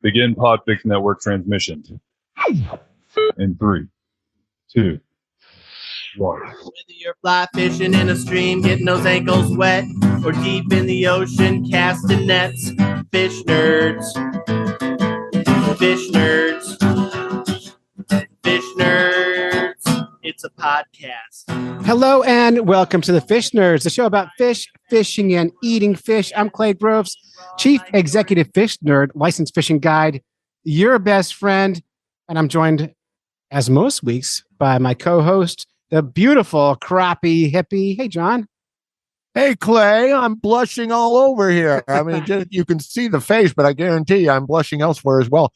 Begin Podfix Network transmission. In 3, 2, 1. Whether you're fly fishing in a stream, getting those ankles wet, or deep in the ocean casting nets, fish nerds. Fish nerds. Fish nerds. It's a podcast. Hello and welcome to the Fish Nerds, the show about fish, fishing, and eating fish. I'm Clay Groves, Chief Executive Fish Nerd, licensed fishing guide, your best friend, and I'm joined, as most weeks, by my co-host, the beautiful crappie hippie. Hey, John. Hey, Clay, I'm blushing all over here. I mean, you can see the face, but I guarantee you I'm blushing elsewhere as well.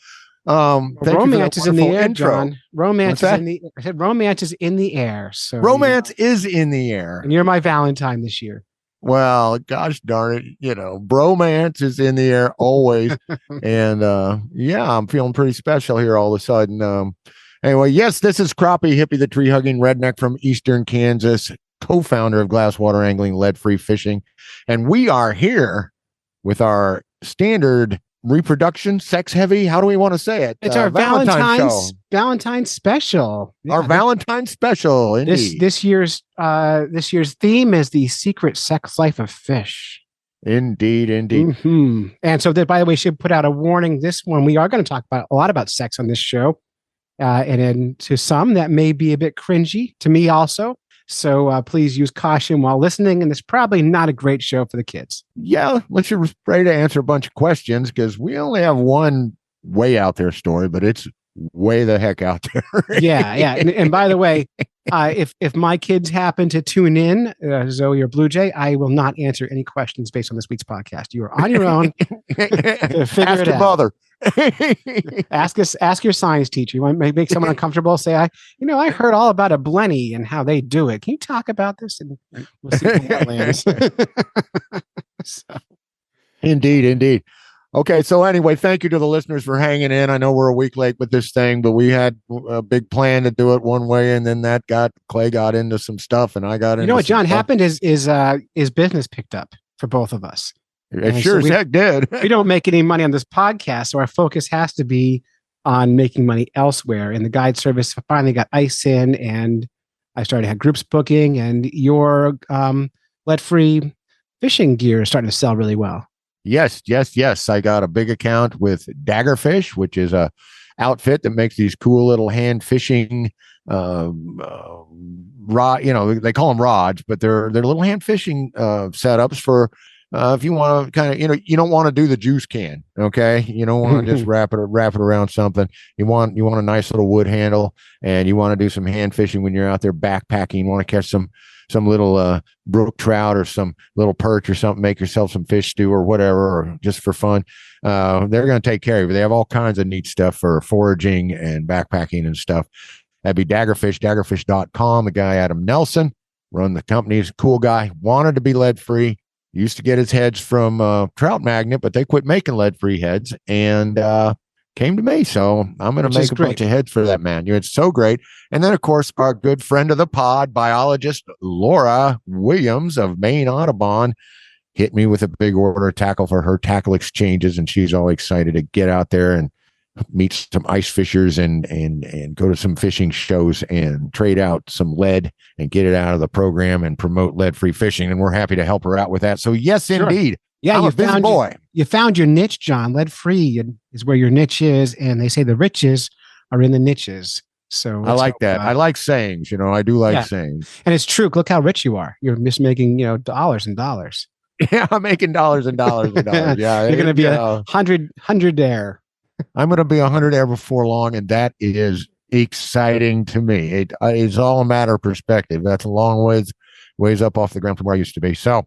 Romance is in the air, intro. John. Romance is in the I said romance is in the air. So romance is in the air. And you're my Valentine this year. Well, gosh darn it, bromance is in the air always. And yeah, I'm feeling pretty special here all of a sudden. Anyway, yes, this is Crappie Hippie, the tree-hugging redneck from Eastern Kansas, co-founder of Glasswater Angling, Lead-Free Fishing. And we are here with our standard reproduction, sex-heavy, how do we want to say it? It's our Valentine's special. Yeah, our Valentine's special, indeed. This year's theme is the secret sex life of fish. Indeed. Mm-hmm. And so that, by the way, should put out a warning. This one, we are going to talk about a lot about sex on this show. And then to some, that may be a bit cringy, to me also. So please use caution while listening. And it's probably not a great show for the kids. Yeah, let's you're ready to answer a bunch of questions because we only have one way out there story, but it's way the heck out there. Yeah. And by the way, if my kids happen to tune in, Zoe or Blue Jay, I will not answer any questions based on this week's podcast. You are on your own to figure Ask it your out. mother. Ask your science teacher. You want to make someone uncomfortable? Say, I heard all about a blenny and how they do it. Can you talk about this? And we'll see where that lands. So. Indeed. Okay, so anyway, thank you to the listeners for hanging in. I know we're a week late with this thing, but we had a big plan to do it one way, and then Clay got into some stuff, and I got into. You know what, John, stuff. happened is business picked up for both of us. It sure as heck did. We don't make any money on this podcast, so our focus has to be on making money elsewhere. And the guide service finally got ice in, and I started to have groups booking, and your lead-free fishing gear is starting to sell really well. Yes. I got a big account with Daggerfish, which is a outfit that makes these cool little hand fishing rod. They call them rods, but they're little hand fishing setups for. If you want to kind of, you don't want to do the juice can. Okay. You don't want to just wrap it around something. You want a nice little wood handle, and you want to do some hand fishing when you're out there backpacking. You want to catch some little brook trout or some little perch or something, make yourself some fish stew or whatever, or just for fun. They're going to take care of you. They have all kinds of neat stuff for foraging and backpacking and stuff. That'd be daggerfish.com. The guy, Adam Nelson, run the company. He's a cool guy, wanted to be lead free. Used to get his heads from Trout Magnet, but they quit making lead-free heads and came to me. So I'm going to make a bunch of heads for that man. It's so great. And then, of course, our good friend of the pod, biologist Laura Williams of Maine Audubon, hit me with a big order of tackle for her tackle exchanges, and she's all excited to get out there and meet some ice fishers and go to some fishing shows and trade out some lead and get it out of the program and promote lead-free fishing. And we're happy to help her out with that. So yes, sure. Indeed. Yeah, I'm a busy boy. You found your niche, John. Lead-free is where your niche is. And they say the riches are in the niches. So I like that. I like sayings, I do like sayings. And it's true. Look how rich you are. You're just making, dollars and dollars. Yeah, I'm making dollars and dollars and dollars. Yeah. You're going to be a hundred there. I'm going to be 100 there before long, and that is exciting to me. It's all a matter of perspective. That's a long ways up off the ground from where I used to be. So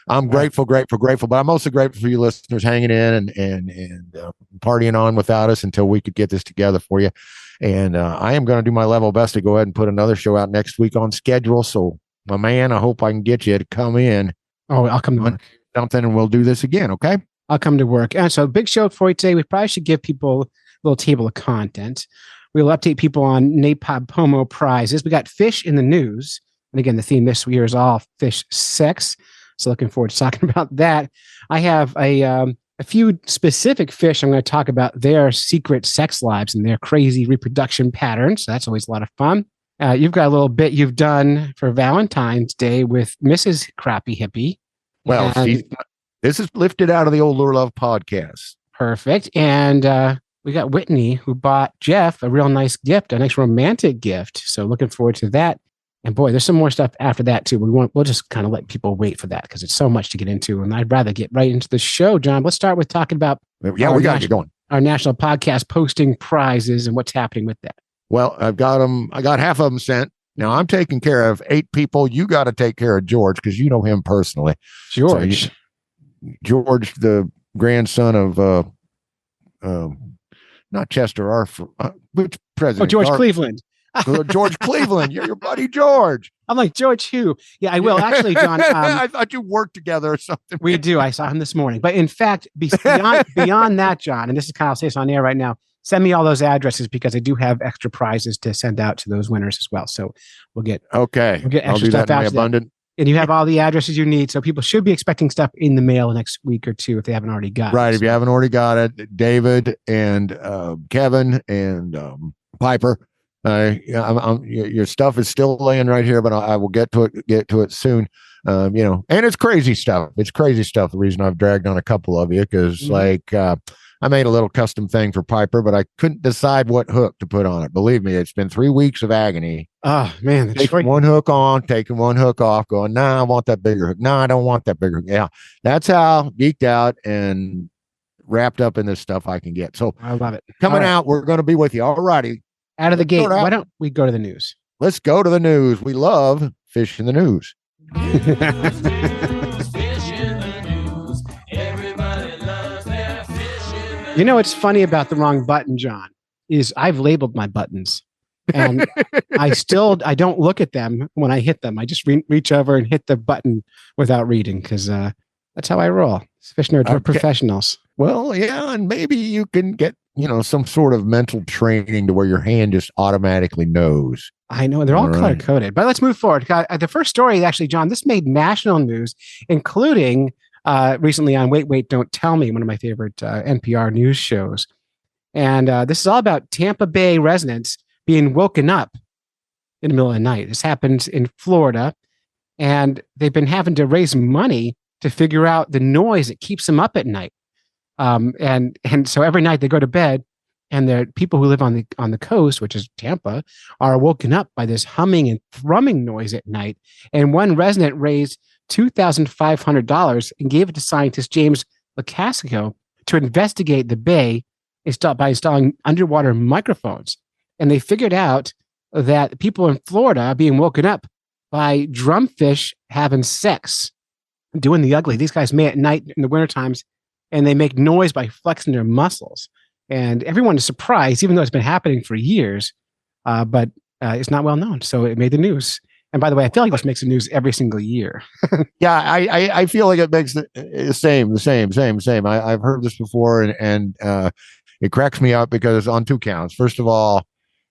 I'm grateful, but I'm also grateful for you listeners hanging in and partying on without us until we could get this together for you. And I am going to do my level best to go ahead and put another show out next week on schedule. So, my man, I hope I can get you to come in. Oh, I'll come to work. Something, and we'll do this again, okay? I'll come to work. And so big show for you today. We probably should give people a little table of content. We'll update people on NAPOD Pomo prizes. We got fish in the news. And again, the theme this year is all fish sex. So looking forward to talking about that. I have a a few specific fish. I'm going to talk about their secret sex lives and their crazy reproduction patterns. So that's always a lot of fun. You've got a little bit you've done for Valentine's Day with Mrs. Crappie Hippie. Well, this is lifted out of the old Lure Love podcast. Perfect. And we got Whitney, who bought Jeff a real nice gift, a nice romantic gift. So looking forward to that. And boy, there's some more stuff after that too. We'll just kind of let people wait for that because it's so much to get into. And I'd rather get right into the show, John. Let's start with talking about we got to get going. Our national podcast posting prizes and what's happening with that. Well, I've got them. I got half of them sent. Now I'm taking care of 8 people. You got to take care of George because you know him personally. George, George, the grandson of not Chester Arthur. Which president? George Cleveland. George Cleveland. You're your buddy George. I'm like, George who? Yeah, I will. Actually, John. I thought you worked together or something. We do. I saw him this morning. But in fact, beyond that, John, and this is kind of, I'll say this on air right now, send me all those addresses because I do have extra prizes to send out to those winners as well. So we'll get extra stuff out to them. And you have all the addresses you need. So people should be expecting stuff in the mail next week or two if they haven't already got it. Right. If you haven't already got it, David and Kevin and Piper. Your stuff is still laying right here, but I will get to it soon. And it's crazy stuff. It's crazy stuff. The reason I've dragged on a couple of you because I made a little custom thing for Piper, but I couldn't decide what hook to put on it. Believe me, it's been 3 weeks of agony. Oh man, taking one hook on, taking one hook off, going, nah, I want that bigger hook. No, I don't want that bigger hook. Yeah, that's how geeked out and wrapped up in this stuff I can get. So I love it. Coming out, we're going to be with you. All righty. Out of the gate. Why don't we go to the news? Let's go to the news. We love fish in the news. You know what's funny about the wrong button, John, is I've labeled my buttons and I don't look at them when I hit them. I just reach over and hit the button without reading because that's how I roll. Fish nerds, we're professionals. Well, yeah, and maybe you can get some sort of mental training to where your hand just automatically knows. I know they're all color coded, but let's move forward. The first story, actually, John, this made national news, including recently on Wait, Don't Tell Me, one of my favorite NPR news shows. And this is all about Tampa Bay residents being woken up in the middle of the night. This happens in Florida, and they've been having to raise money to figure out the noise that keeps them up at night. And so every night they go to bed, and the people who live on the coast, which is Tampa, are woken up by this humming and thrumming noise at night. And one resident raised $2,500 and gave it to scientist James Lacascio to investigate the bay by installing underwater microphones. And they figured out that people in Florida are being woken up by drumfish having sex, doing the ugly. These guys may at night in the winter times, and they make noise by flexing their muscles. And everyone is surprised, even though it's been happening for years, but it's not well known. So it made the news. And by the way, I feel like this makes the news every single year. Yeah, I feel like it makes the same. I've heard this before, and it cracks me up because on 2 counts. First of all,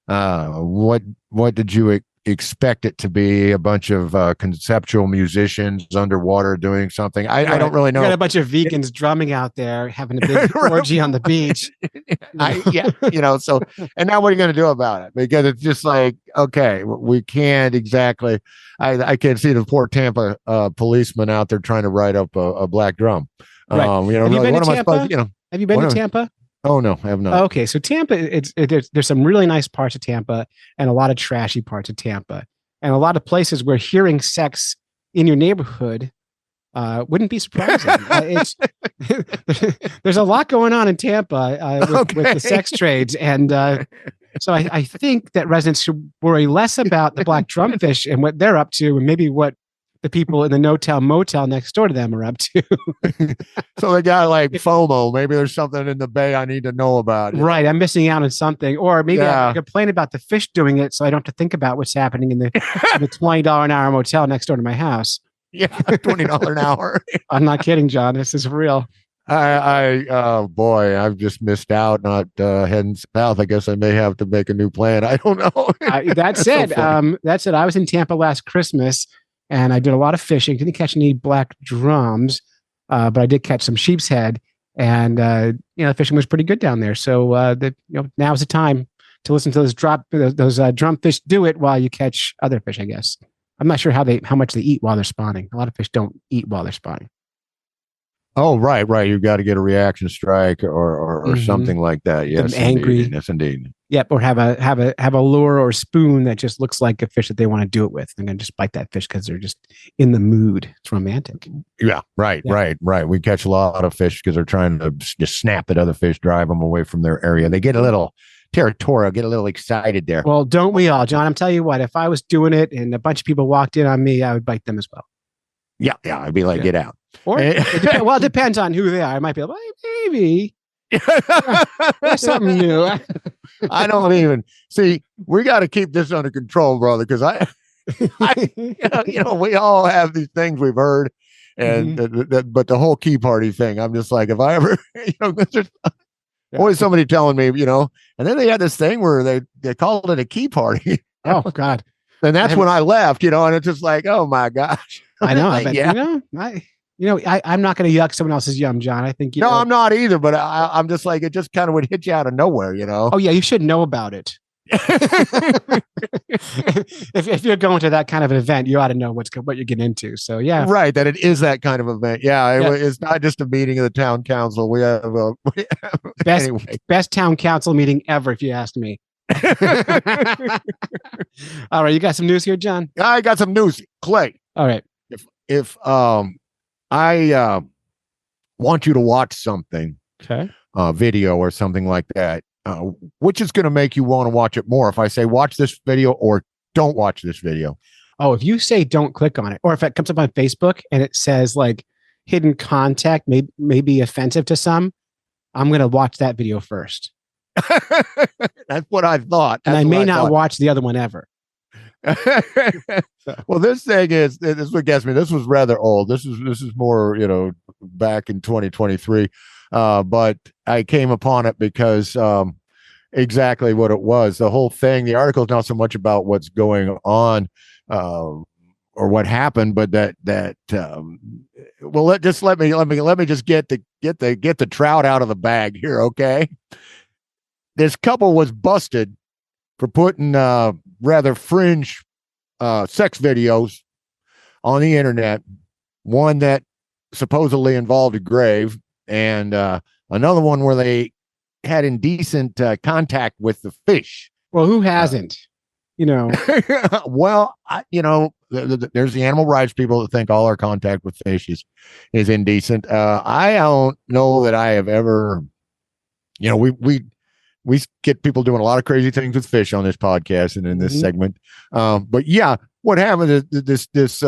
what did you expect it to be? A bunch of conceptual musicians underwater doing something? I don't really know. You got a bunch of vegans drumming out there, having a big orgy on the beach. So, and now what are you going to do about it? Because it's just like, okay, we can't exactly. I can't see the poor Tampa policeman out there trying to ride up a black drum. Right. Have you been to Tampa? Have you been to Tampa? Oh no, I have not. Okay, so Tampa, there's some really nice parts of Tampa and a lot of trashy parts of Tampa, and a lot of places where hearing sex in your neighborhood wouldn't be surprising. There's a lot going on in Tampa with the sex trades, and so I think that residents should worry less about the black drumfish and what they're up to, and maybe what the people in the no-town motel next door to them are up to. So they got like FOMO. Maybe there's something in the bay I need to know about. Right. I'm missing out on something. Or maybe I complain about the fish doing it so I don't have to think about what's happening in the $20 an hour motel next door to my house. Yeah, $20 an hour. I'm not kidding, John. This is real. I've just missed out not heading south. I guess I may have to make a new plan. I don't know. That said, I was in Tampa last Christmas, and I did a lot of fishing. Didn't catch any black drums, but I did catch some sheep's head. and the fishing was pretty good down there. So now's the time to listen to those drum fish do it while you catch other fish, I guess. I'm not sure how much they eat while they're spawning. A lot of fish don't eat while they're spawning. Oh, right. You've got to get a reaction strike or something like that. Yes, angry. Indeed. Yes, indeed. Yep, or have a lure or spoon that just looks like a fish that they want to do it with. They're gonna just bite that fish because they're just in the mood. It's romantic. Yeah, right. We catch a lot of fish because they're trying to just snap at other fish, drive them away from their area. They get a little territorial, get a little excited there. Well, don't we all, John? I'm telling you what, if I was doing it and a bunch of people walked in on me, I would bite them as well. Yeah, I'd be like, get out. Or it depends on who they are. I might be like, well, maybe there's something new. I don't even see. We got to keep this under control, brother, because we all have these things we've heard, and but the whole key party thing, I'm just like, if I ever, there's always somebody telling me, and then they had this thing where they called it a key party. Oh God! And that's when I left, and it's just like, oh my gosh. I know. I'm not going to yuck someone else's yum, John. I think I'm not either. But I'm just like, it just kind of would hit you out of nowhere, Oh yeah, you should know about it. if you're going to that kind of an event, you ought to know what you're getting into. So yeah, right. That it is that kind of event. Yeah, it's not just a meeting of the town council. We have best town council meeting ever, if you ask me. All right, you got some news here, John? I got some news, Clay. All right. If I want you to watch something, video or something like that, which is going to make you want to watch it more? If I say watch this video or don't watch this video? Oh, if you say don't click on it, or if it comes up on Facebook and it says like hidden contact may be offensive to some, I'm going to watch that video first. That's what I thought. And I may not watch the other one ever. Well, this thing is what gets me. This was rather old. This is more, back in 2023. But I came upon it because exactly what it was. The whole thing, the article is not so much about what's going on or what happened, but that well, let me just get the trout out of the bag here, okay? This couple was busted for putting rather fringe sex videos on the internet. One that supposedly involved a grave, and another one where they had indecent contact with the fish. Well, who hasn't? Well, there's the animal rights people that think all our contact with fish is indecent. I don't know that I have ever, we get people doing a lot of crazy things with fish on this podcast and in this segment. But yeah, what happened is this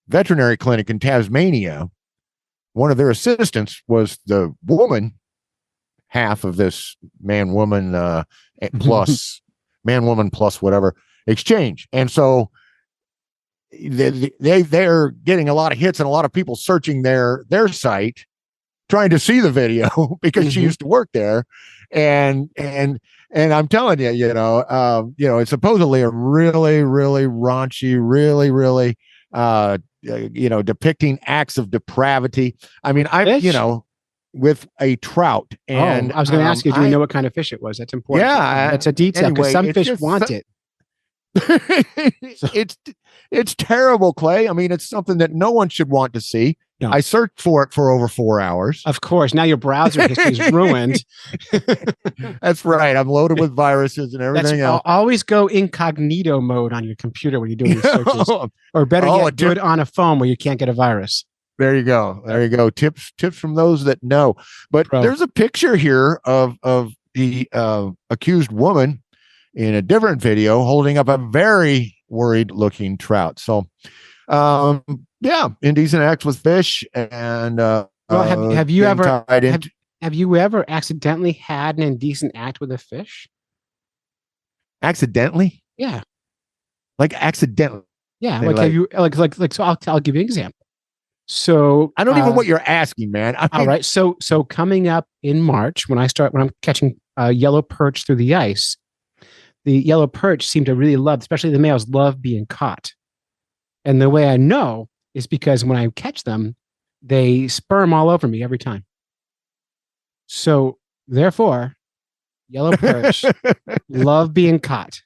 veterinary clinic in Tasmania, one of their assistants was the woman half of this man-woman plus whatever exchange. And so they're getting a lot of hits and a lot of people searching their site trying to see the video because she used to work there. And I'm telling you, it's supposedly a really, really raunchy, really, really, depicting acts of depravity. I mean, with a trout. And I was going to ask you, do we know what kind of fish it was? That's important. Yeah, that's a detail because some fish want it. It's terrible, Clay. I mean, it's something that no one should want to see. No. I searched for it for over 4 hours. Of course. Now your browser history is ruined. That's right. I'm loaded with viruses and everything else. Always go incognito mode on your computer when you're doing these searches. Or better yet, do it on a phone where you can't get a virus. There you go. Tips from those that know. But there's a picture here of the accused woman in a different video holding up a very worried looking trout. So, indecent acts with fish. And have you ever accidentally had an indecent act with a fish? Accidentally? Yeah. Like accidentally? Yeah. Have you so I'll give you an example. So I don't even know what you're asking, man. All right. So coming up in March, when I'm catching yellow perch through the ice, the yellow perch seem to really love, especially the males, love being caught. And the way I know is because when I catch them, they sperm all over me every time. So therefore, yellow perch love being caught,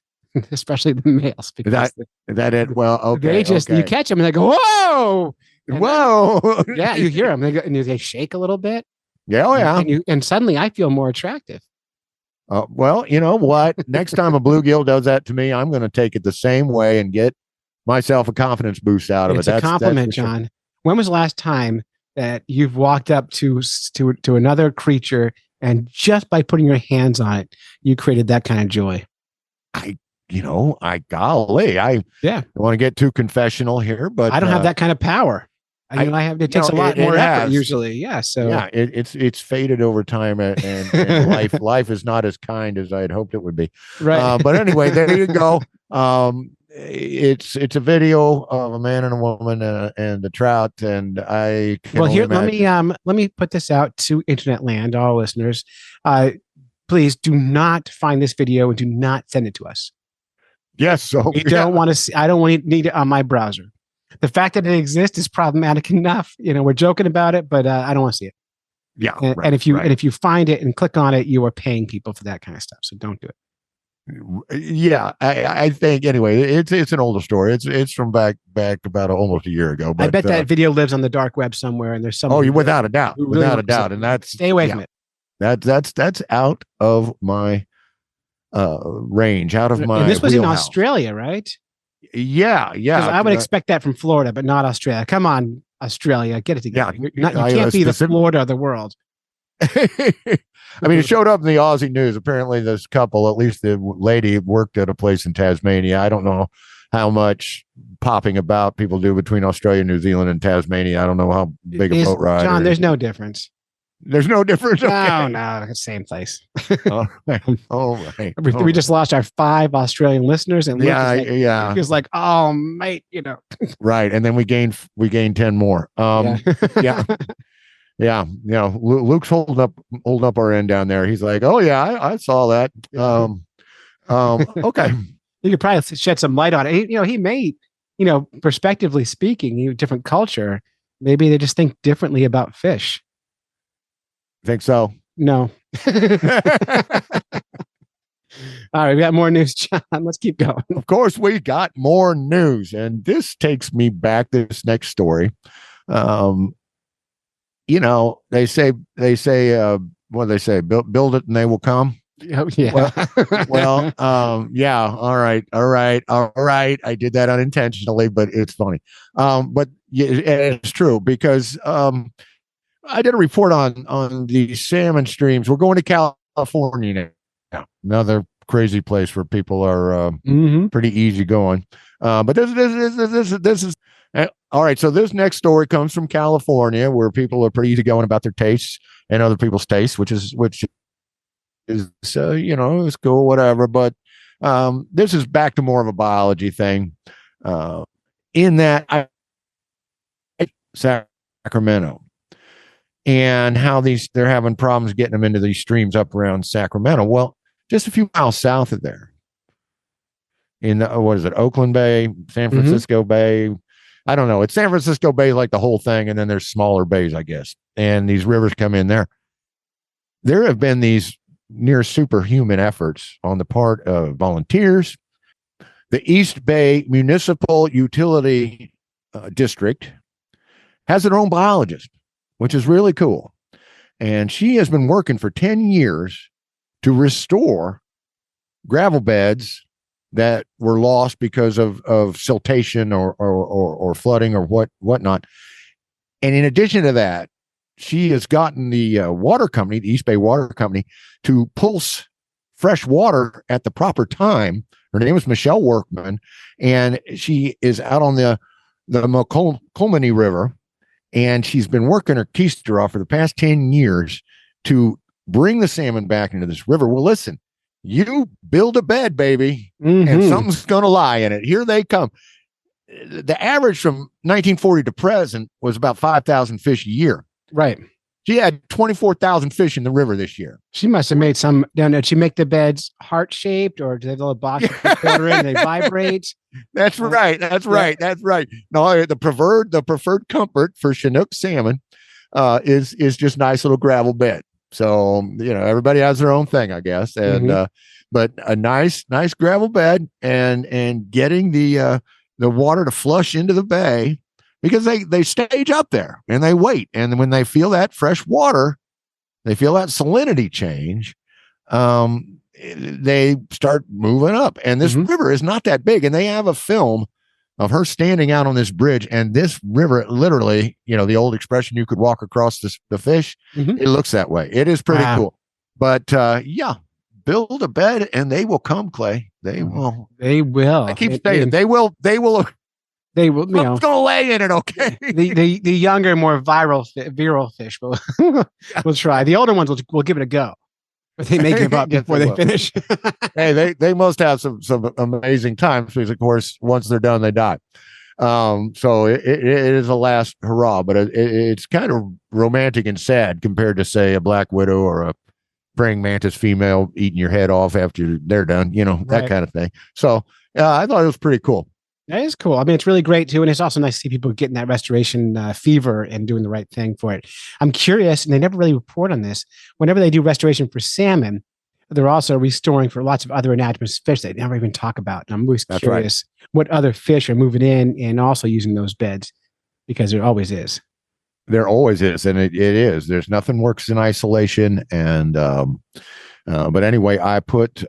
especially the males, because That it? Well, okay. they just okay. you catch them and they go whoa, and Whoa. yeah, you hear them. They go, and they shake a little bit. Yeah. Oh, yeah. And suddenly I feel more attractive. Well, you know what? Next time a bluegill does that to me, I'm going to take it the same way and get myself a confidence boost out of It's it. a compliment, John. When was the last time that you've walked up to another creature and just by putting your hands on it, you created that kind of joy? Golly, I don't want to get too confessional here, but I don't have that kind of power. It takes a lot more effort usually. Yeah. So yeah, it's faded over time, and life is not as kind as I had hoped it would be. Right. But anyway, there you go. It's a video of a man and a woman and the trout, and I can let me put this out to internet land, all listeners. Please do not find this video and do not send it to us. Yes, so we don't want to see. I don't need it on my browser. The fact that it exists is problematic enough. We're joking about it, but I don't want to see it. Yeah, and if you find it and click on it, you are paying people for that kind of stuff. So don't do it. Yeah, I think anyway. It's an older story. It's from back about almost a year ago. But I bet that video lives on the dark web somewhere, and there's some. Oh, without a doubt, and that's stay away from it. That's out of my range, out of my. And this was wheelhouse. in Australia, right? Yeah. I would expect that from Florida, but not Australia. Come on, Australia, get it together. Yeah, you can't be the Florida of the world. I mean, it showed up in the Aussie news. Apparently, this couple, at least the lady, worked at a place in Tasmania. I don't know how much popping about people do between Australia, New Zealand, and Tasmania. I don't know how big a boat ride. John, there's no difference. There's no difference. Okay. No, same place. All right. We just lost our 5 Australian listeners, and yeah. He was like, "Oh, mate, Right, and then we gained 10 more. Yeah. Yeah, Luke's holding up our end down there. He's like, "Oh yeah, I saw that." Okay. You could probably shed some light on it. He may, perspectively speaking, different culture. Maybe they just think differently about fish. Think so? No. All right, we got more news, John. Let's keep going. Of course, we got more news, and this takes me back to this next story. They say, what do they say? Build it and they will come. Oh, yeah. Well, yeah. All right. I did that unintentionally, but it's funny. But yeah, it's true because I did a report on the salmon streams. We're going to California now. Another crazy place where people are pretty easy going. But this is all right. So this next story comes from California, where people are pretty easy going about their tastes and other people's tastes, which is it's cool, whatever. But this is back to more of a biology thing. In that Sacramento. And how they're having problems getting them into these streams up around Sacramento. Well, just a few miles south of there, in Oakland Bay, San Francisco Bay. I don't know. It's San Francisco Bay, like the whole thing, and then there's smaller bays, I guess. And these rivers come in there. There have been these near superhuman efforts on the part of volunteers. The East Bay Municipal Utility District has their own biologist, which is really cool. And she has been working for 10 years to restore gravel beds that were lost because of siltation or flooding or whatnot. And in addition to that, she has gotten the water company, the East Bay Water Company, to pulse fresh water at the proper time. Her name is Michelle Workman, and she is out on the Mokelumne River. And she's been working her keister off for the past 10 years to bring the salmon back into this river. Well, listen, you build a bed, baby, and something's going to lie in it. Here they come. The average from 1940 to present was about 5,000 fish a year. Right. She had 24,000 fish in the river this year. She must have made some. Did she make the beds heart-shaped, or do they have a little box in? They vibrate? That's right. That's right. No, the preferred comfort for Chinook salmon is just nice little gravel bed. So, everybody has their own thing, I guess. And, but a nice gravel bed and getting the water to flush into the bay, because they stage up there and they wait. And when they feel that fresh water, they feel that salinity change, they start moving up. And this river is not that big. And they have a film of her standing out on this bridge, and this river, literally, the old expression, you could walk across the fish. It looks that way. It is pretty cool. But build a bed and they will come, Clay. They will. I keep saying they will. I'm going to lay in it. Okay. The younger, more viral fish will try. The older ones will give it a go. But they may give up before they finish. Hey, they must have some amazing times, because of course, once they're done, they die. So it is a last hurrah, but it's kind of romantic and sad compared to, say, a black widow or a praying mantis female eating your head off after they're done, that kind of thing. So I thought it was pretty cool. That is cool. I mean, it's really great too. And it's also nice to see people getting that restoration fever and doing the right thing for it. I'm curious, and they never really report on this. Whenever they do restoration for salmon, they're also restoring for lots of other anadromous fish they never even talk about. And I'm always curious what other fish are moving in and also using those beds, because there always is. There always is. And it is. There's nothing works in isolation. And, but anyway, I put,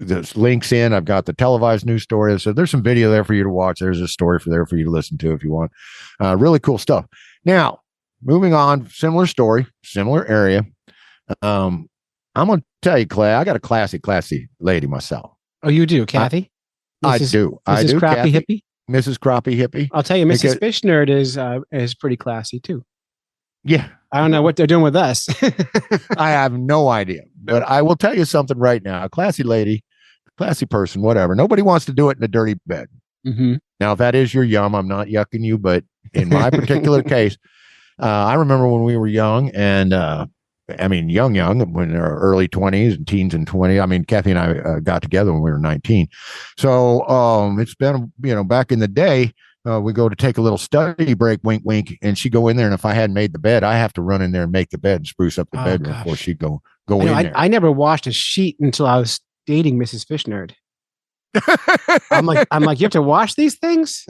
there's links in. I've got the televised news story. So there's some video there for you to watch. There's a story for you to listen to if you want. Really cool stuff. Now, moving on, similar story, similar area. I'm going to tell you, Clay, I got a classy lady myself. Oh, you do, Kathy? I do. Mrs. Crappie Hippie? Mrs. Crappie Hippie. I'll tell you, Mrs. Fish Nerd is pretty classy too. Yeah. I don't know what they're doing with us. I have no idea, but I will tell you something right now. A classy lady, classy person, whatever. Nobody wants to do it in a dirty bed. Now, if that is your yum, I'm not yucking you, but in my particular case, I remember when we were young, and young, when in our early 20s and teens and 20. I mean, Kathy and I got together when we were 19. So it's been, back in the day, we go to take a little study break, wink, wink, and she'd go in there. And if I hadn't made the bed, I have to run in there and make the bed and spruce up the bedroom before she'd go in there. I never washed a sheet until I was dating Mrs. Fish Nerd. I'm like, you have to wash these things?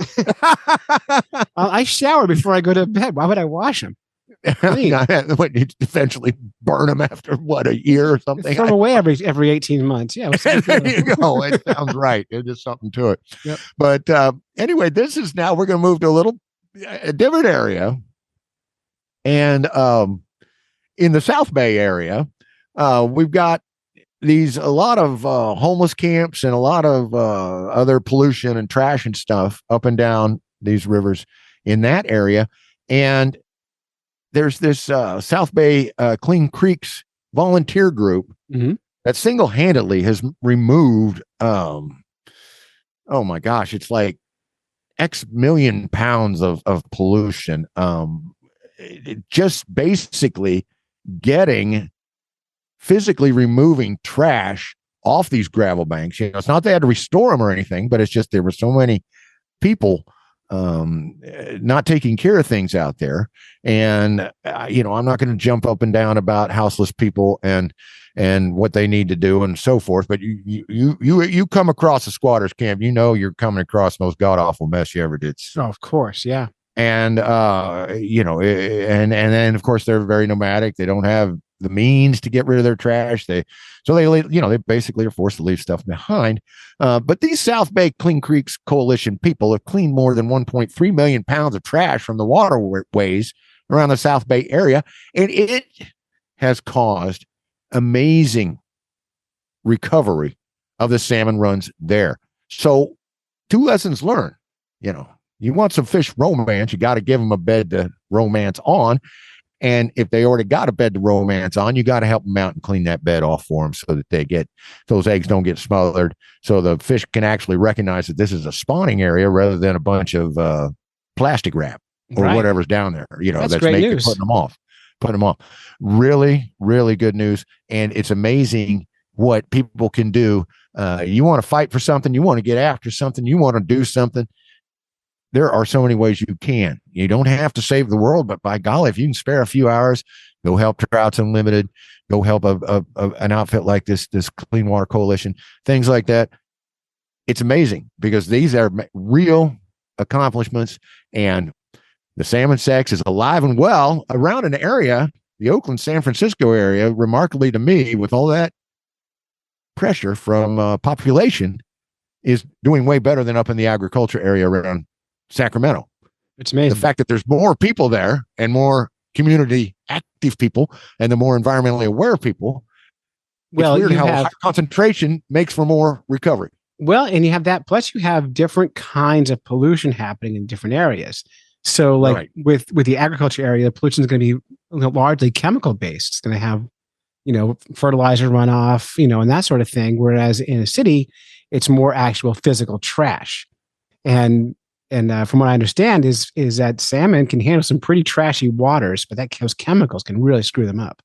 I shower before I go to bed. Why would I wash them? You'd eventually burn them after a year or something. Throw them away every 18 months. Yeah. There you go. It sounds right. There's just something to it. Yep. But anyway, we're going to move to a different area. And in the South Bay area, we've got a lot of homeless camps and a lot of other pollution and trash and stuff up and down these rivers in that area. And there's this South Bay Clean Creeks volunteer group that single-handedly has removed, oh my gosh, it's like X million pounds of pollution. Just basically physically removing trash off these gravel banks. It's not they had to restore them or anything, but it's just there were so many people not taking care of things out there. And I'm not going to jump up and down about houseless people and what they need to do and so forth, but you come across a squatters camp, you're coming across the most god awful mess you ever did. Oh, of course. Yeah. And and then of course they're very nomadic. They don't have the means to get rid of their trash. They basically are forced to leave stuff behind. But these South Bay Clean Creeks Coalition people have cleaned more than 1.3 million pounds of trash from the waterways around the South Bay area. And it has caused amazing recovery of the salmon runs there. So 2 lessons learned. You want some fish romance, you got to give them a bed to romance on. And if they already got a bed to romance on, you got to help them out and clean that bed off for them so that those eggs don't get smothered. So the fish can actually recognize that this is a spawning area rather than a bunch of plastic wrap or whatever's down there, that's great news. Putting them off. Really, really good news. And it's amazing what people can do. You want to fight for something, you want to get after something, you want to do something. There are so many ways you can. You don't have to save the world, but by golly, if you can spare a few hours Go help Trouts Unlimited. Go help an outfit like this Clean Water Coalition. Things like that. It's amazing because these are real accomplishments, and the salmon sex is alive and well around an area, the Oakland, San Francisco area, remarkably to me, with all that pressure from population, is doing way better than up in the agriculture area around Sacramento. It's amazing. The fact that there's more people there and more community active people and the more environmentally aware people. Well, it's weird you how have, high concentration makes for more recovery. well, and you have that. Plus, you have different kinds of pollution happening in different areas. So, like Right. with the agriculture area, the pollution is going to be largely chemical based. It's going to have, fertilizer runoff, and that sort of thing. Whereas in a city, it's more actual physical trash. And from what I understand, is that salmon can handle some pretty trashy waters, but those chemicals can really screw them up.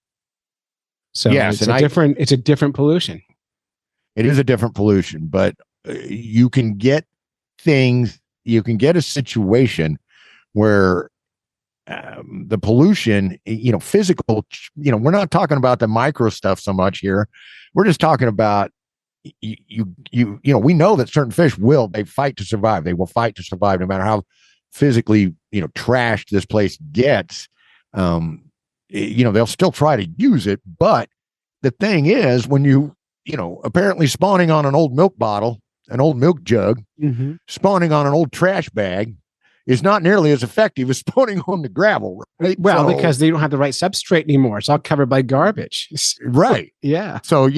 So Yes, it's a different pollution. It is a different pollution, but you can get a situation where the pollution, physical, we're not talking about the micro stuff so much here. We're just talking about, we know that certain fish they fight to survive. They will fight to survive no matter how physically, trashed this place gets. They'll still try to use it. But the thing is, when apparently spawning on an old milk bottle, an old milk jug, spawning on an old trash bag is not nearly as effective as spawning on the gravel. Right? Well, because they don't have the right substrate anymore. It's all covered by garbage. Right. Yeah. So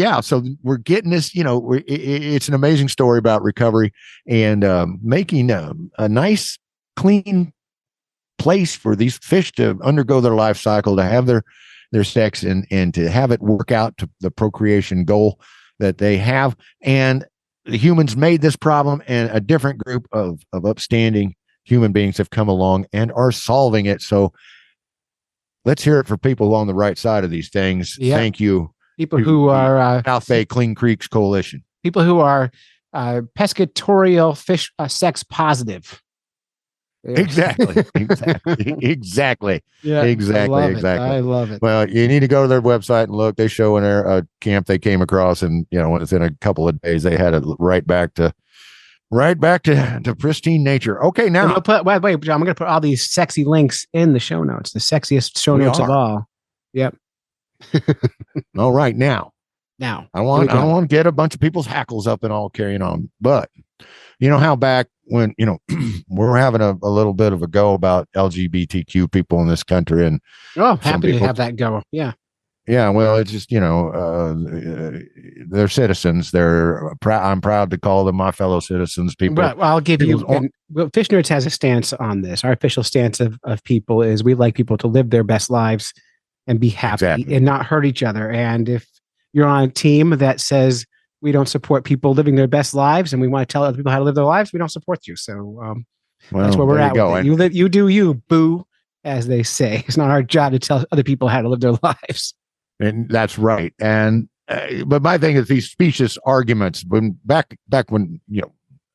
we're getting this, it's an amazing story about recovery and making a nice, clean place for these fish to undergo their life cycle, to have their sex and to have it work out to the procreation goal that they have. And the humans made this problem, and a different group of upstanding human beings have come along and are solving it. So let's hear it for people on the right side of these things. Yeah. Thank you. People who are South Bay Clean Creeks Coalition. People who are pescatorial fish sex positive. Exactly. Yeah, I love it. Well, you need to go to their website and look. They show in a camp they came across, and within a couple of days they had it right back to pristine nature. Okay, now wait, John, I'm going to put all these sexy links in the show notes. The sexiest show notes of all. Yep. All right, now I want to get a bunch of people's hackles up and all carrying on, but how back when we're having a little bit of a go about LGBTQ people in this country, and happy to have that go. Yeah. Well, it's just they're citizens. I'm proud to call them my fellow citizens. People. Well, I'll give you. Fish Nerds has a stance on this. Our official stance of people is we like people to live their best lives and be happy and not hurt each other. And if you're on a team that says we don't support people living their best lives and we want to tell other people how to live their lives, we don't support you. So that's where we're at. You do you, boo, as they say. It's not our job to tell other people how to live their lives. And that's right. And but my thing is these specious arguments. When back when a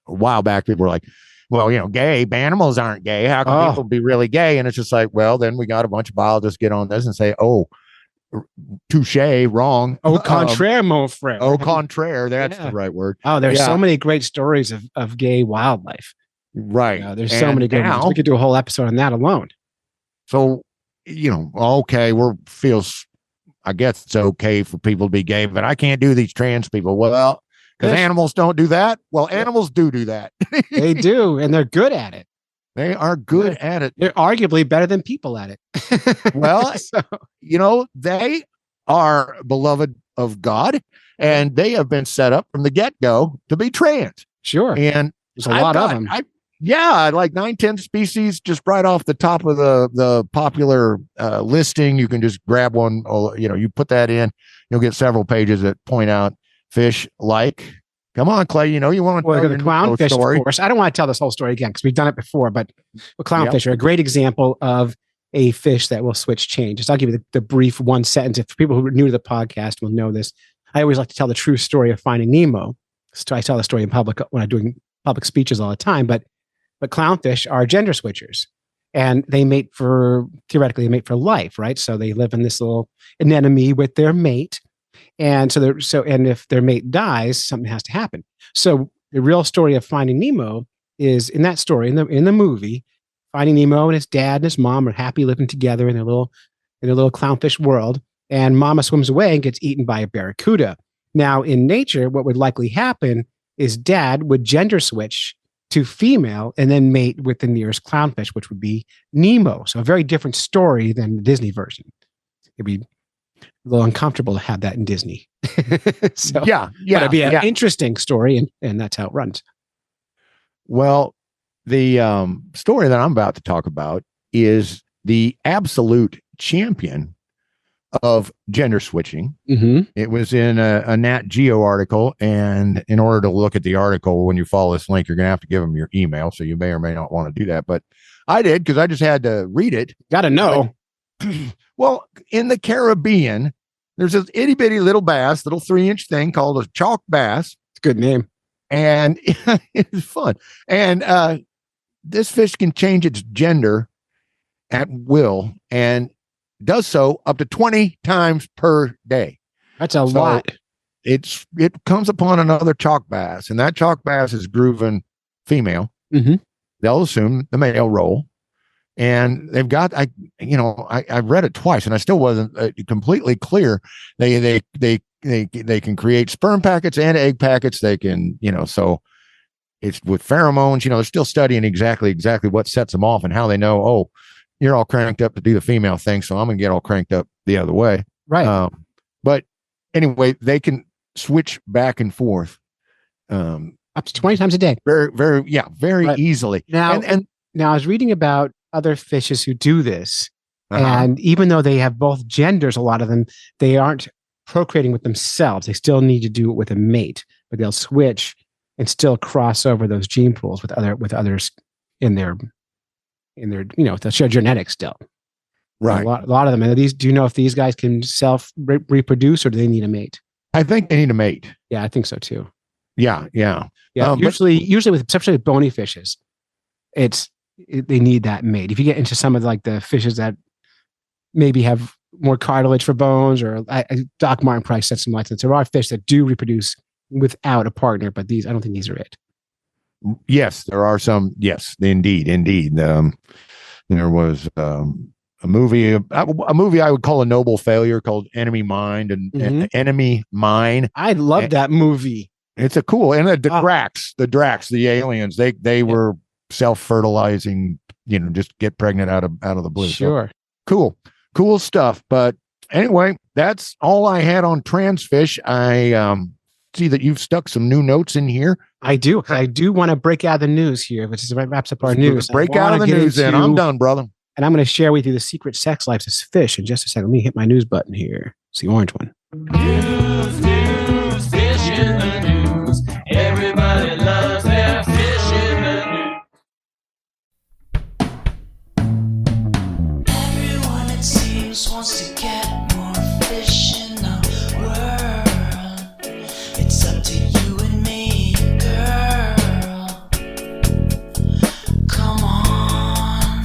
while back, people were like, "Well, gay animals aren't gay. How can people be really gay?" And it's just like, well, then we got a bunch of biologists get on this and say, "Oh, touche, wrong. Au contraire, mon frère. Au contraire, that's the right word." Oh, there's so many great stories of gay wildlife. Right. There's so many good ones. We could do a whole episode on that alone. So, okay, I guess it's okay for people to be gay, but I can't do these trans people. Well, because animals don't do that. Well, animals do that. They do, and they're good at it. They are good at it. They're arguably better than people at it. Well, they are beloved of God, and they have been set up from the get-go to be trans. Sure. And there's a lot of them. Like 9-10 species just right off the top of the popular listing. You can just grab one, you put that in, you'll get several pages that point out fish like. Come on, Clay. You want to tell the clownfish story. Of course, I don't want to tell this whole story again because we've done it before. But clownfish are a great example of a fish that will switch changes. I'll give you the brief one sentence. If people who are new to the podcast will know this, I always like to tell the true story of Finding Nemo. So I tell the story in public when I'm doing public speeches all the time. But clownfish are gender switchers, and they mate for theoretically they mate for life, right? So they live in this little anemone with their mate, and and if their mate dies, something has to happen. So the real story of Finding Nemo is in that story in the movie. Finding Nemo and his dad and his mom are happy living together in their little clownfish world, and Mama swims away and gets eaten by a barracuda. Now, in nature, what would likely happen is Dad would gender switch to female and then mate with the nearest clownfish, which would be Nemo. So a very different story than the Disney version. It'd be a little uncomfortable to have that in Disney. So, yeah, but it'd be an interesting story, and that's how it runs. Well, the story that I'm about to talk about is the absolute champion of gender switching. Mm-hmm. It was in a Nat Geo article, and in order to look at the article, when you follow this link, you're going to have to give them your email, so you may or may not want to do that, but I did because I just had to read it. Gotta know. Well, in the Caribbean, there's this itty bitty little bass, little 3-inch thing called a chalk bass. It's a good name. And it's fun. And this fish can change its gender at will and does so up to 20 times per day. That's a lot. It comes upon another chalk bass, and that chalk bass is grooving female. Mm-hmm. They'll assume the male role. And they've got, I read it twice, and I still wasn't completely clear. They can create sperm packets and egg packets. They can, so it's with pheromones. They're still studying exactly what sets them off and how they know. Oh, you're all cranked up to do the female thing, so I'm gonna get all cranked up the other way. Right. But anyway, they can switch back and forth up to 20 times a day. Very, very easily. Now, now I was reading about other fishes who do this, and even though they have both genders, a lot of them, they aren't procreating with themselves. They still need to do it with a mate, but they'll switch and still cross over those gene pools with others in their they'll share genetics still. Right. A lot of them. And do you know if these guys can reproduce, or do they need a mate? I think they need a mate. Yeah, I think so too. Yeah. Usually with especially with bony fishes, they need that mate. If you get into some of the fishes that maybe have more cartilage for bones, or Doc Martin probably said some like that. There are fish that do reproduce without a partner, but I don't think these are it. Yes, there are some. Yes, indeed. There was a movie I would call a noble failure called Enemy Mine, and Enemy Mine. I love that movie. It's a cool, and the Drax, the aliens, they were self-fertilizing, just get pregnant out of the blue. Sure. So, cool stuff. But anyway, that's all I had on transfish. I see that you've stuck some new notes in here. I do want to break out the news here, which is wraps up our news. Break out of the news, and I'm done, brother. And I'm going to share with you the secret sex lives of fish in just a second. Let me hit my news button here. It's the orange one. News, fish in the news. Everybody loves their fish in the news. Everyone, it seems, wants to get more fish in the world. It's up to you and me, girl. Come on.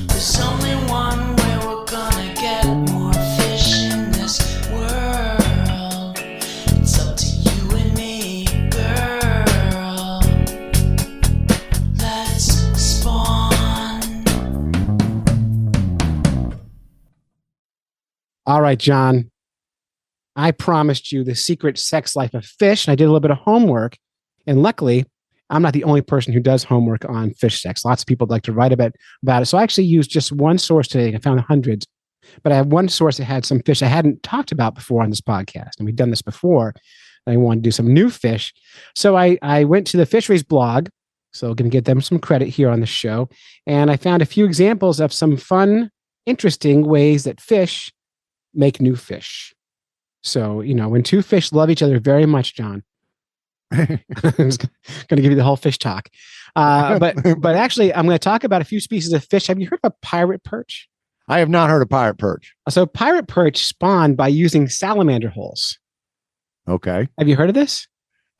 There's only one way we're gonna get more fish in this world. It's up to you and me, girl. Let's spawn. All right, John. I promised you the secret sex life of fish, and I did a little bit of homework. And luckily, I'm not the only person who does homework on fish sex. Lots of people like to write about it. So I actually used just one source today. I found hundreds, but I have one source that had some fish I hadn't talked about before on this podcast. And we've done this before. And I wanted to do some new fish. So I went to the Fisheries blog. So I'm going to give them some credit here on the show. And I found a few examples of some fun, interesting ways that fish make new fish. So, when two fish love each other very much, John, I'm going to give you the whole fish talk. But actually, I'm going to talk about a few species of fish. Have you heard of a pirate perch? I have not heard of pirate perch. So pirate perch spawned by using salamander holes. Okay. Have you heard of this?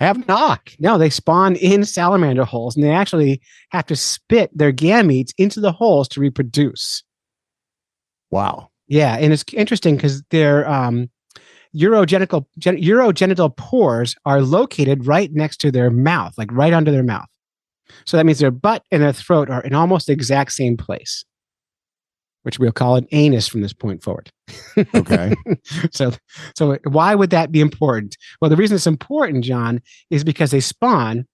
Have not. No, they spawn in salamander holes, and they actually have to spit their gametes into the holes to reproduce. Wow. Yeah, and it's interesting because their urogenital pores are located right next to their mouth, like right under their mouth. So that means their butt and their throat are in almost the exact same place, which we'll call an anus from this point forward. Okay. So why would that be important? Well, the reason it's important, John, is because they spawn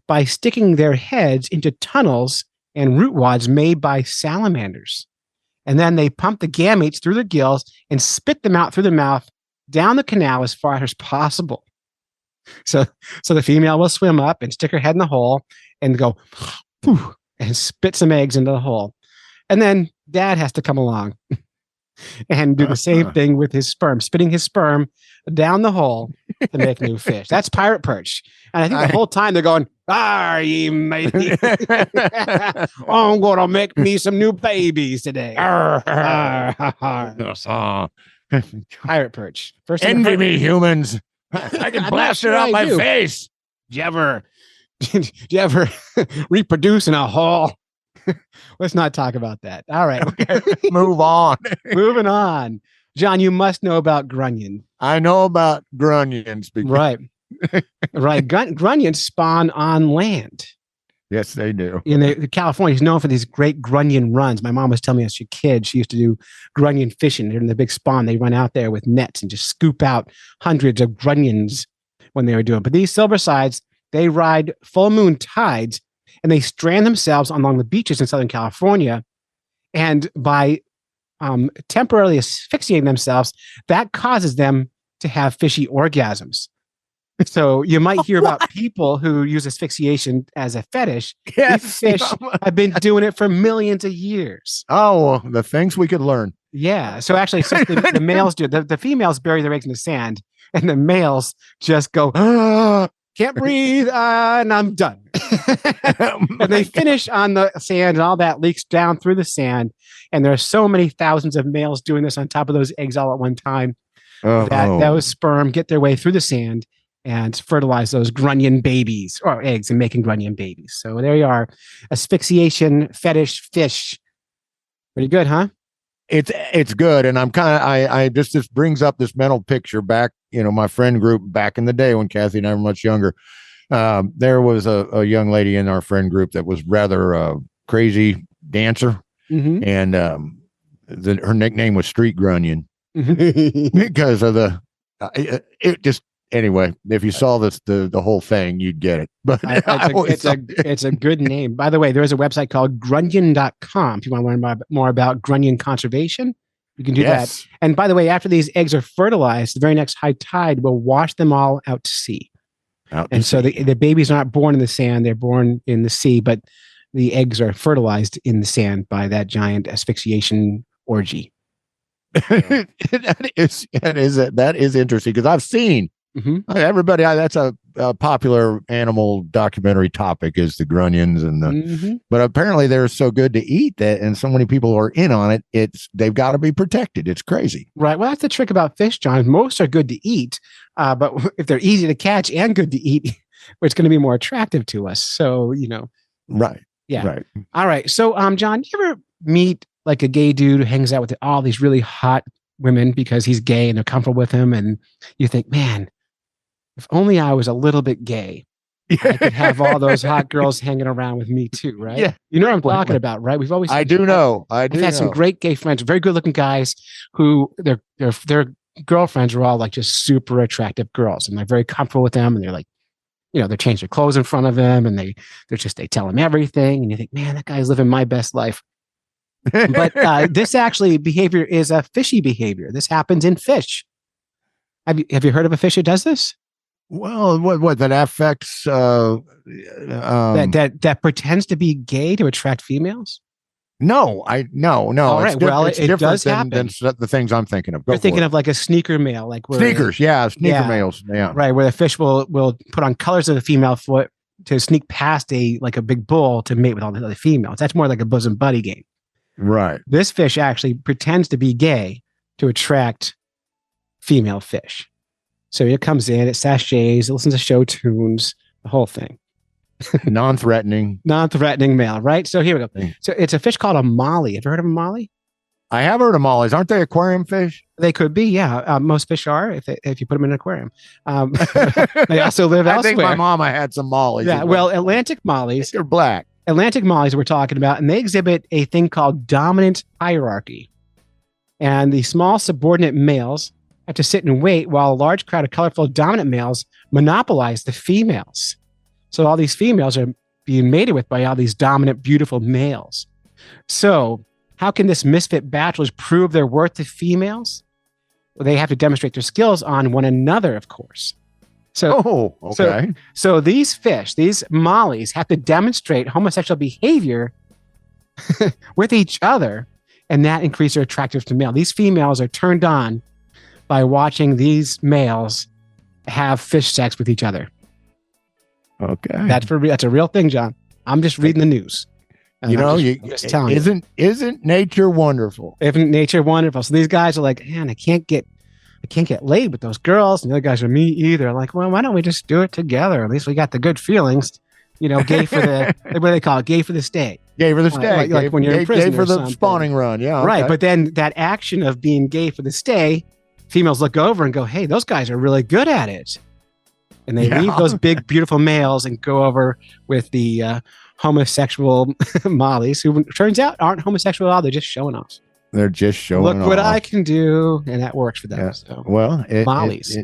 by sticking their heads into tunnels and root wads made by salamanders. And then they pump the gametes through their gills and spit them out through the mouth down the canal as far as possible. So the female will swim up and stick her head in the hole and go and spit some eggs into the hole. And then dad has to come along and do the same thing with his sperm, spitting his sperm down the hole to make new fish. That's pirate perch. And I think the whole time they're going, ye matey. I'm going to make me some new babies today. Pirate perch. First Envy me, humans. I can blast it out my face. Do you ever reproduce in a hole? Let's not talk about that. All right. Move on. Moving on. John, you must know about grunion. I know about grunions. Right. Right. Grunions spawn on land. Yes, they do. California is known for these great grunion runs. My mom was telling me as a kid, she used to do grunion fishing. They're in the big spawn. They run out there with nets and just scoop out hundreds of grunions when they were doing it. But these silversides, they ride full moon tides and they strand themselves along the beaches in Southern California. And by temporarily asphyxiating themselves, that causes them to have fishy orgasms. So you might hear about people who use asphyxiation as a fetish. Yes, these fish have been doing it for millions of years. Oh, the things we could learn. Yeah. So actually, since the males do, the females bury their eggs in the sand, and the males just go, can't breathe, and I'm done. And they finish on the sand, and all that leaks down through the sand. And there are so many thousands of males doing this on top of those eggs all at one time that those sperm get their way through the sand and fertilize those grunion babies or eggs and making grunion babies. So there you are. Asphyxiation fetish fish. Pretty good, huh? It's good. And I'm kind of, I just, this brings up this mental picture back, my friend group back in the day when Kathy and I were much younger. There was a young lady in our friend group that was rather a crazy dancer. Mm-hmm. And her nickname was Street Grunion because of anyway, if you saw this, the whole thing, you'd get it. But it's a good name. By the way, there is a website called grunion.com. If you want to learn more about grunion conservation, you can do that. And by the way, after these eggs are fertilized, the very next high tide will wash them all out to sea. So the babies aren't born in the sand, they're born in the sea, but the eggs are fertilized in the sand by that giant asphyxiation orgy. That is interesting because I've seen everybody. That's a popular animal documentary topic is the grunions but apparently they're so good to eat that, and so many people are in on it. They've got to be protected. It's crazy, right? Well, that's the trick about fish, John. Most are good to eat, but if they're easy to catch and good to eat, it's going to be more attractive to us. So right? Yeah, right. All right. So, John, you ever meet like a gay dude who hangs out with all these really hot women because he's gay and they're comfortable with him, and you think, man, if only I was a little bit gay, I could have all those hot girls hanging around with me too, right? Yeah. You know what I'm talking about, right? We've always I've had some great gay friends, very good looking guys who their girlfriends are all like just super attractive girls, and they're very comfortable with them, and they're like, they change their clothes in front of them, and they tell him everything, and you think, man, that guy's living my best life. But this actually behavior is a fishy behavior. This happens in fish. Have you heard of a fish that does this? Well, what that affects that pretends to be gay to attract females? No. All right. Well, it does happen. Than the things I'm thinking of. You're thinking of like a sneaker male, like sneakers. Sneaker males. Yeah. Right. Where the fish will put on colors of the female foot to sneak past a big bull to mate with all the other females. That's more like a bosom buddy game. Right. This fish actually pretends to be gay to attract female fish. So it comes in, it sachets, it listens to show tunes, the whole thing. Non-threatening. Non-threatening male, right? So here we go. So it's a fish called a mollie. Have you heard of a mollie? I have heard of mollies. Aren't they aquarium fish? They could be, yeah. Most fish are if you put them in an aquarium. They also live elsewhere. I think my mama had some mollies. Yeah, well, Atlantic mollies. They're black. Atlantic mollies we're talking about, and they exhibit a thing called dominant hierarchy. And the small subordinate males have to sit and wait while a large crowd of colorful dominant males monopolize the females. So all these females are being mated with by all these dominant, beautiful males. So how can this misfit bachelors prove their worth to females? Well, they have to demonstrate their skills on one another, of course. So, okay. So these fish, these mollies, have to demonstrate homosexual behavior with each other, and that increases their attractiveness to male. These females are turned on by watching these males have fish sex with each other. Okay. That's a real thing, John. I'm just reading the news. You know, I'm just telling you. Isn't nature wonderful? Isn't nature wonderful? So these guys are like, man, I can't get laid with those girls. And the other guys are me either. I'm like, well, why don't we just do it together? At least we got the good feelings. You know, gay for the what do they call it? Gay for the stay. Gay for the stay. Like when you're in prison gay for or the something. spawning run. Yeah. Okay. Right. But then that action of being gay for the stay, females look over and go, hey, those guys are really good at it. And they leave those big, beautiful males and go over with the homosexual mollies, who turns out aren't homosexual at all. They're just showing off. They're just showing Look off. what I can do. And that works for them. Yeah. So. Well, mollies.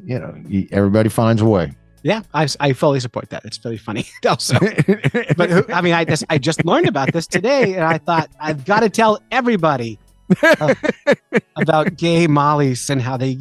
Everybody finds a way. Yeah, I fully support that. It's really funny. Also, but I mean, I just learned about this today, and I thought I've got to tell everybody about gay mollies and how they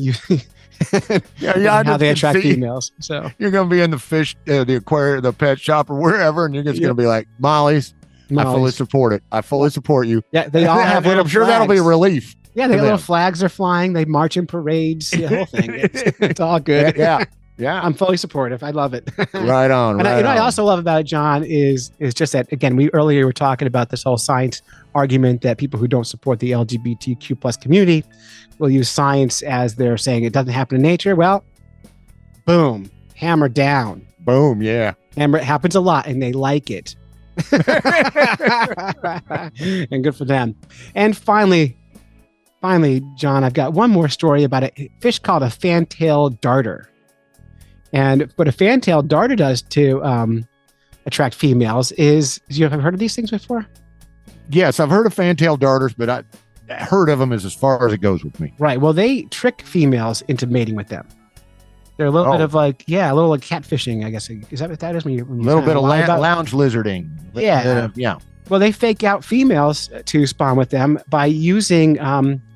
how they attract females. So you're going to be in the fish, the aquarium, the pet shop, or wherever, and you're just going to be like, mollies. I fully support it. I fully support you. Yeah, they all have little I'm sure flags. that'll be a relief. Yeah, they got little flags are flying. They march in parades. The whole thing. It's all good. Yeah. I'm fully supportive. I love it. Right on. And I also love about it, John, is just that, again, we earlier were talking about this whole science argument that people who don't support the LGBTQ plus community will use science as they're saying it doesn't happen in nature. Well, boom, hammer down. Boom, yeah. Hammer, it happens a lot, and they like it. And good for them. And finally, John, I've got one more story about a fish called a fantail darter. And what a fantail darter does to attract females is you have heard of these things before? Yes, I've heard of fantail darters, but I heard of them as far as it goes with me. Right. Well, they trick females into mating with them. They're a little bit of a little like catfishing, I guess. Is that what that is? When you a little bit of lounge lizarding. Yeah. Yeah. Well, they fake out females to spawn with them by using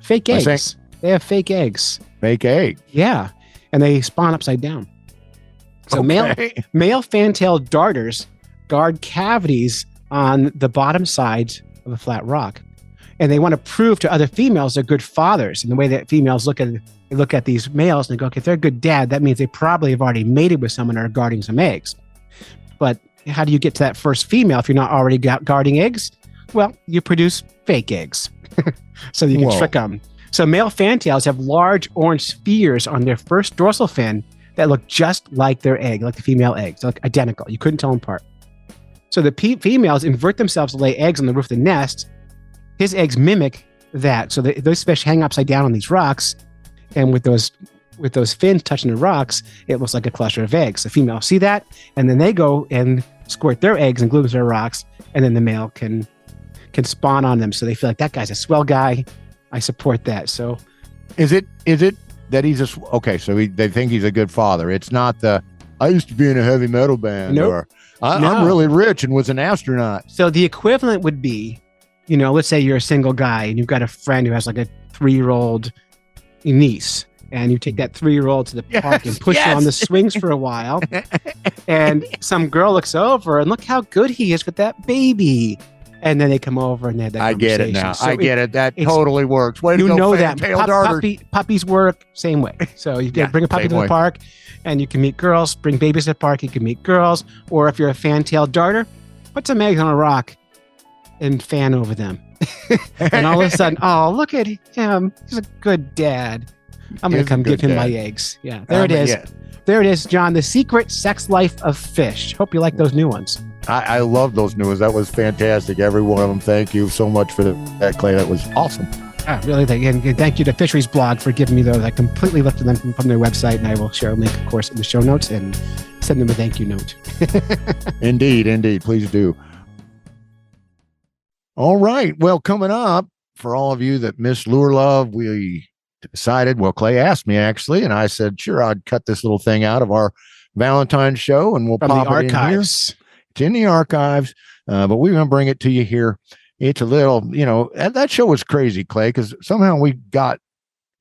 fake eggs. They have fake eggs. Fake egg. Yeah. And they spawn upside down. So male fantail darters guard cavities on the bottom sides of a flat rock. And they want to prove to other females they're good fathers. And the way that females look at these males and they go, okay, if they're a good dad, that means they probably have already mated with someone or are guarding some eggs. But how do you get to that first female if you're not already guarding eggs? Well, you produce fake eggs. So you can trick them. So male fantails have large orange spheres on their first dorsal fin that look just like their egg, like the female eggs. They look identical. You couldn't tell them apart. So the females invert themselves to lay eggs on the roof of the nest. His eggs mimic that. So those fish hang upside down on these rocks, and with those fins touching the rocks, it looks like a cluster of eggs. The females see that, and then they go and squirt their eggs and glue them to their rocks, and then the male can spawn on them. So they feel like that guy's a swell guy. I support that. So is it that he's so they think he's a good father? It's not I used to be in a heavy metal band, or I'm really rich and was an astronaut. So the equivalent would be, let's say you're a single guy and you've got a friend who has like a 3-year-old niece, and you take that 3-year-old to the park and push her on the swings for a while, and some girl looks over and look how good he is with that baby. And then they come over and they have that conversation. I get it now. So I get it. That totally works. Way to go, that. Puppies work same way. So you can bring a puppy to the park and you can meet girls. Bring babies to the park, you can meet girls. Or if you're a fantail darter, put some eggs on a rock and fan over them. And all of a sudden, oh, look at him. He's a good dad. I'm going to come give him my eggs. Yeah, there it is. There it is, John. The Secret Sex Life of Fish. Hope you like those new ones. I love those new ones. That was fantastic. Every one of them. Thank you so much for that, Clay. That was awesome. Really, thank you to Fisheries Blog for giving me those. I completely lifted them from their website, and I will share a link, of course, in the show notes and send them a thank you note. Indeed. Please do. All right. Well, coming up, for all of you that missed Lure Love, we decided, well, Clay asked me actually, and I said, sure, I'd cut this little thing out of our Valentine's show and we'll From pop the it in here. archives. It's in the archives, but we're going to bring it to you here. It's a little, that show was crazy, Clay, because somehow we got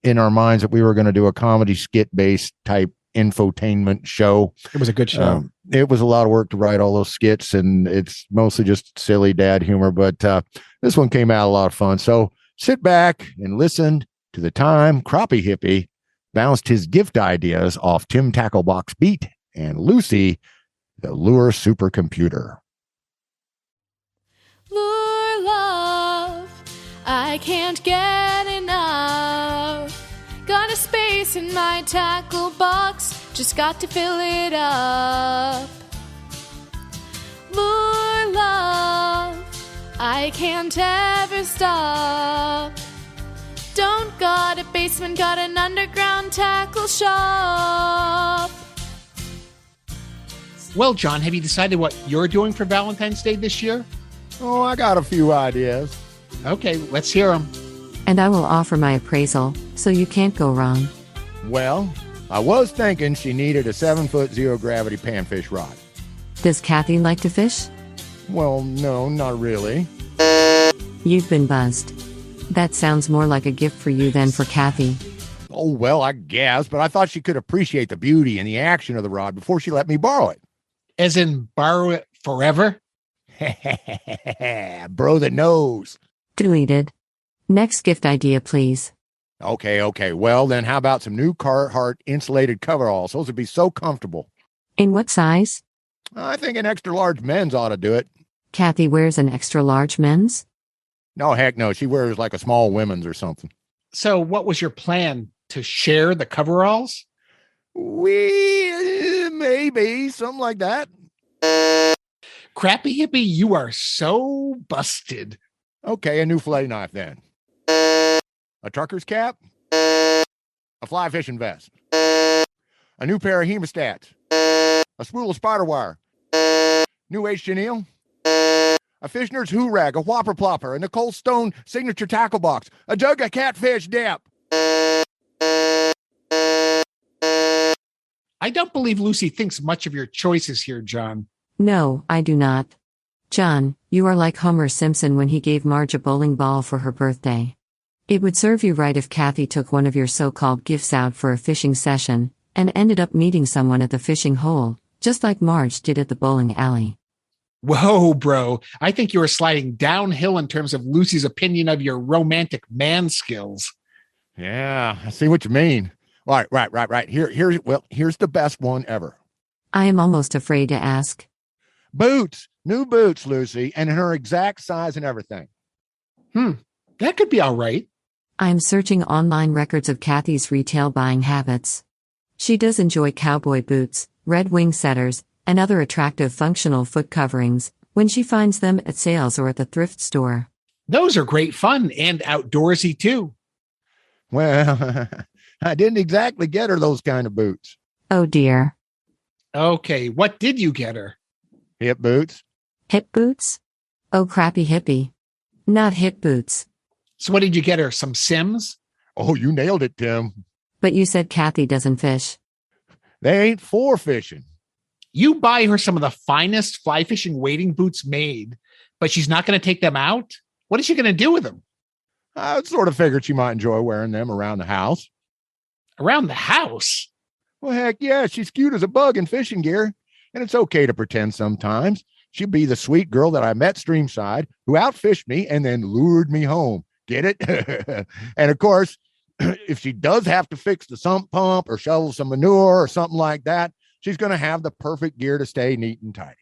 in our minds that we were going to do a comedy skit-based type infotainment show. It was a good show. It was a lot of work to write all those skits, and it's mostly just silly dad humor, but this one came out a lot of fun. So sit back and listen to the time Crappie Hippie bounced his gift ideas off Tim Tacklebox Beat and Lucy, the Lure supercomputer. Lure love, I can't get enough. Got a space in my tackle box, just got to fill it up. Lure love, I can't ever stop. Don't got a basement, got an underground tackle shop. Well, John, have you decided what you're doing for Valentine's Day this year? Oh, I got a few ideas. Okay, let's hear them. And I will offer my appraisal, so you can't go wrong. Well, I was thinking she needed a 7-foot zero gravity panfish rod. Does Kathy like to fish? Well, no, not really. You've been buzzed. That sounds more like a gift for you than for Kathy. Oh, well, I guess, but I thought she could appreciate the beauty and the action of the rod before she let me borrow it. As in borrow it forever? Bro that knows. Deleted. Next gift idea, please. Okay. Well, then how about some new Carhartt insulated coveralls? Those would be so comfortable. In what size? I think an extra large men's ought to do it. Kathy wears an extra large men's? No, heck no. She wears like a small women's or something. So what was your plan? To share the coveralls? Maybe something like that. Crappie Hippie, you are so busted. Okay, a new fillet knife then. A trucker's cap. A fly fishing vest. A new pair of hemostats. A spool of spider wire. New H. Janelle. A fish nerd's hoo rag, a whopper plopper, a Nicole Stone signature tackle box, a jug of catfish dip. I don't believe Lucy thinks much of your choices here, John. No, I do not. John, you are like Homer Simpson when he gave Marge a bowling ball for her birthday. It would serve you right if Kathy took one of your so-called gifts out for a fishing session and ended up meeting someone at the fishing hole, just like Marge did at the bowling alley. Whoa, bro. I think you are sliding downhill in terms of Lucy's opinion of your romantic man skills. Yeah, I see what you mean. All right. Here's the best one ever. I am almost afraid to ask. Boots. New boots, Lucy, and in her exact size and everything. That could be all right. I am searching online records of Kathy's retail buying habits. She does enjoy cowboy boots, Red Wing setters, and other attractive functional foot coverings when she finds them at sales or at the thrift store. Those are great fun and outdoorsy too. Well, I didn't exactly get her those kind of boots. Oh dear. Okay, what did you get her? Hip boots. Hip boots? Oh, Crappie Hippie. Not hip boots. So what did you get her? Some Sims? Oh, you nailed it, Tim. But you said Kathy doesn't fish. They ain't for fishing. You buy her some of the finest fly fishing wading boots made, but she's not going to take them out? What is she going to do with them? I sort of figured she might enjoy wearing them around the house. Around the house? Well, heck yeah, she's cute as a bug in fishing gear, and it's okay to pretend sometimes. She'll be the sweet girl that I met streamside who outfished me and then lured me home. Get it? And of course, if she does have to fix the sump pump or shovel some manure or something like that, she's going to have the perfect gear to stay neat and tidy.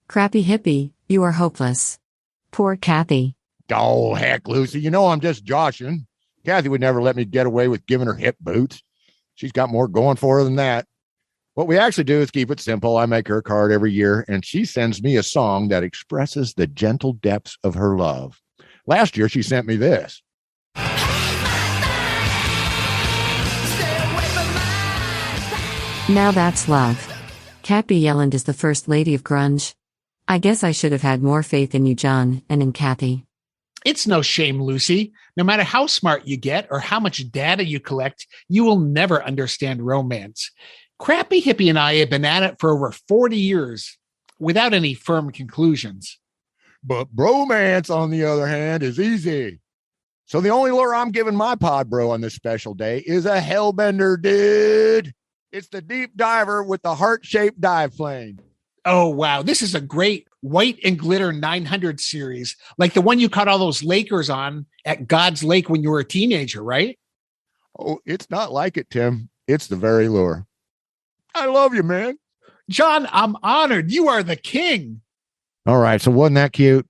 Crappie Hippie, you are hopeless. Poor Kathy. Oh, heck, Lucy, you know I'm just joshing. Kathy would never let me get away with giving her hip boots. she's got more going for her than that. What we actually do is keep it simple. I make her a card every year, and she sends me a song that expresses the gentle depths of her love. Last year, she sent me this. Now that's love. Kathy Yelland is the first lady of grunge. I guess I should have had more faith in you, John, and in Kathy. It's no shame, Lucy. No matter how smart you get or how much data you collect, you will never understand romance. Crappie, Hippie, and I have been at it for over 40 years without any firm conclusions. But bromance, on the other hand, is easy. So the only lure I'm giving my pod bro on this special day is a hellbender, dude. It's the deep diver with the heart-shaped dive plane. Oh, wow. This is a great White and Glitter 900 series, like the one you caught all those Lakers on at God's Lake when you were a teenager, right? Oh, it's not like it, Tim. It's the very lure. I love you, man. John, I'm honored. You are the king. All right. So wasn't that cute?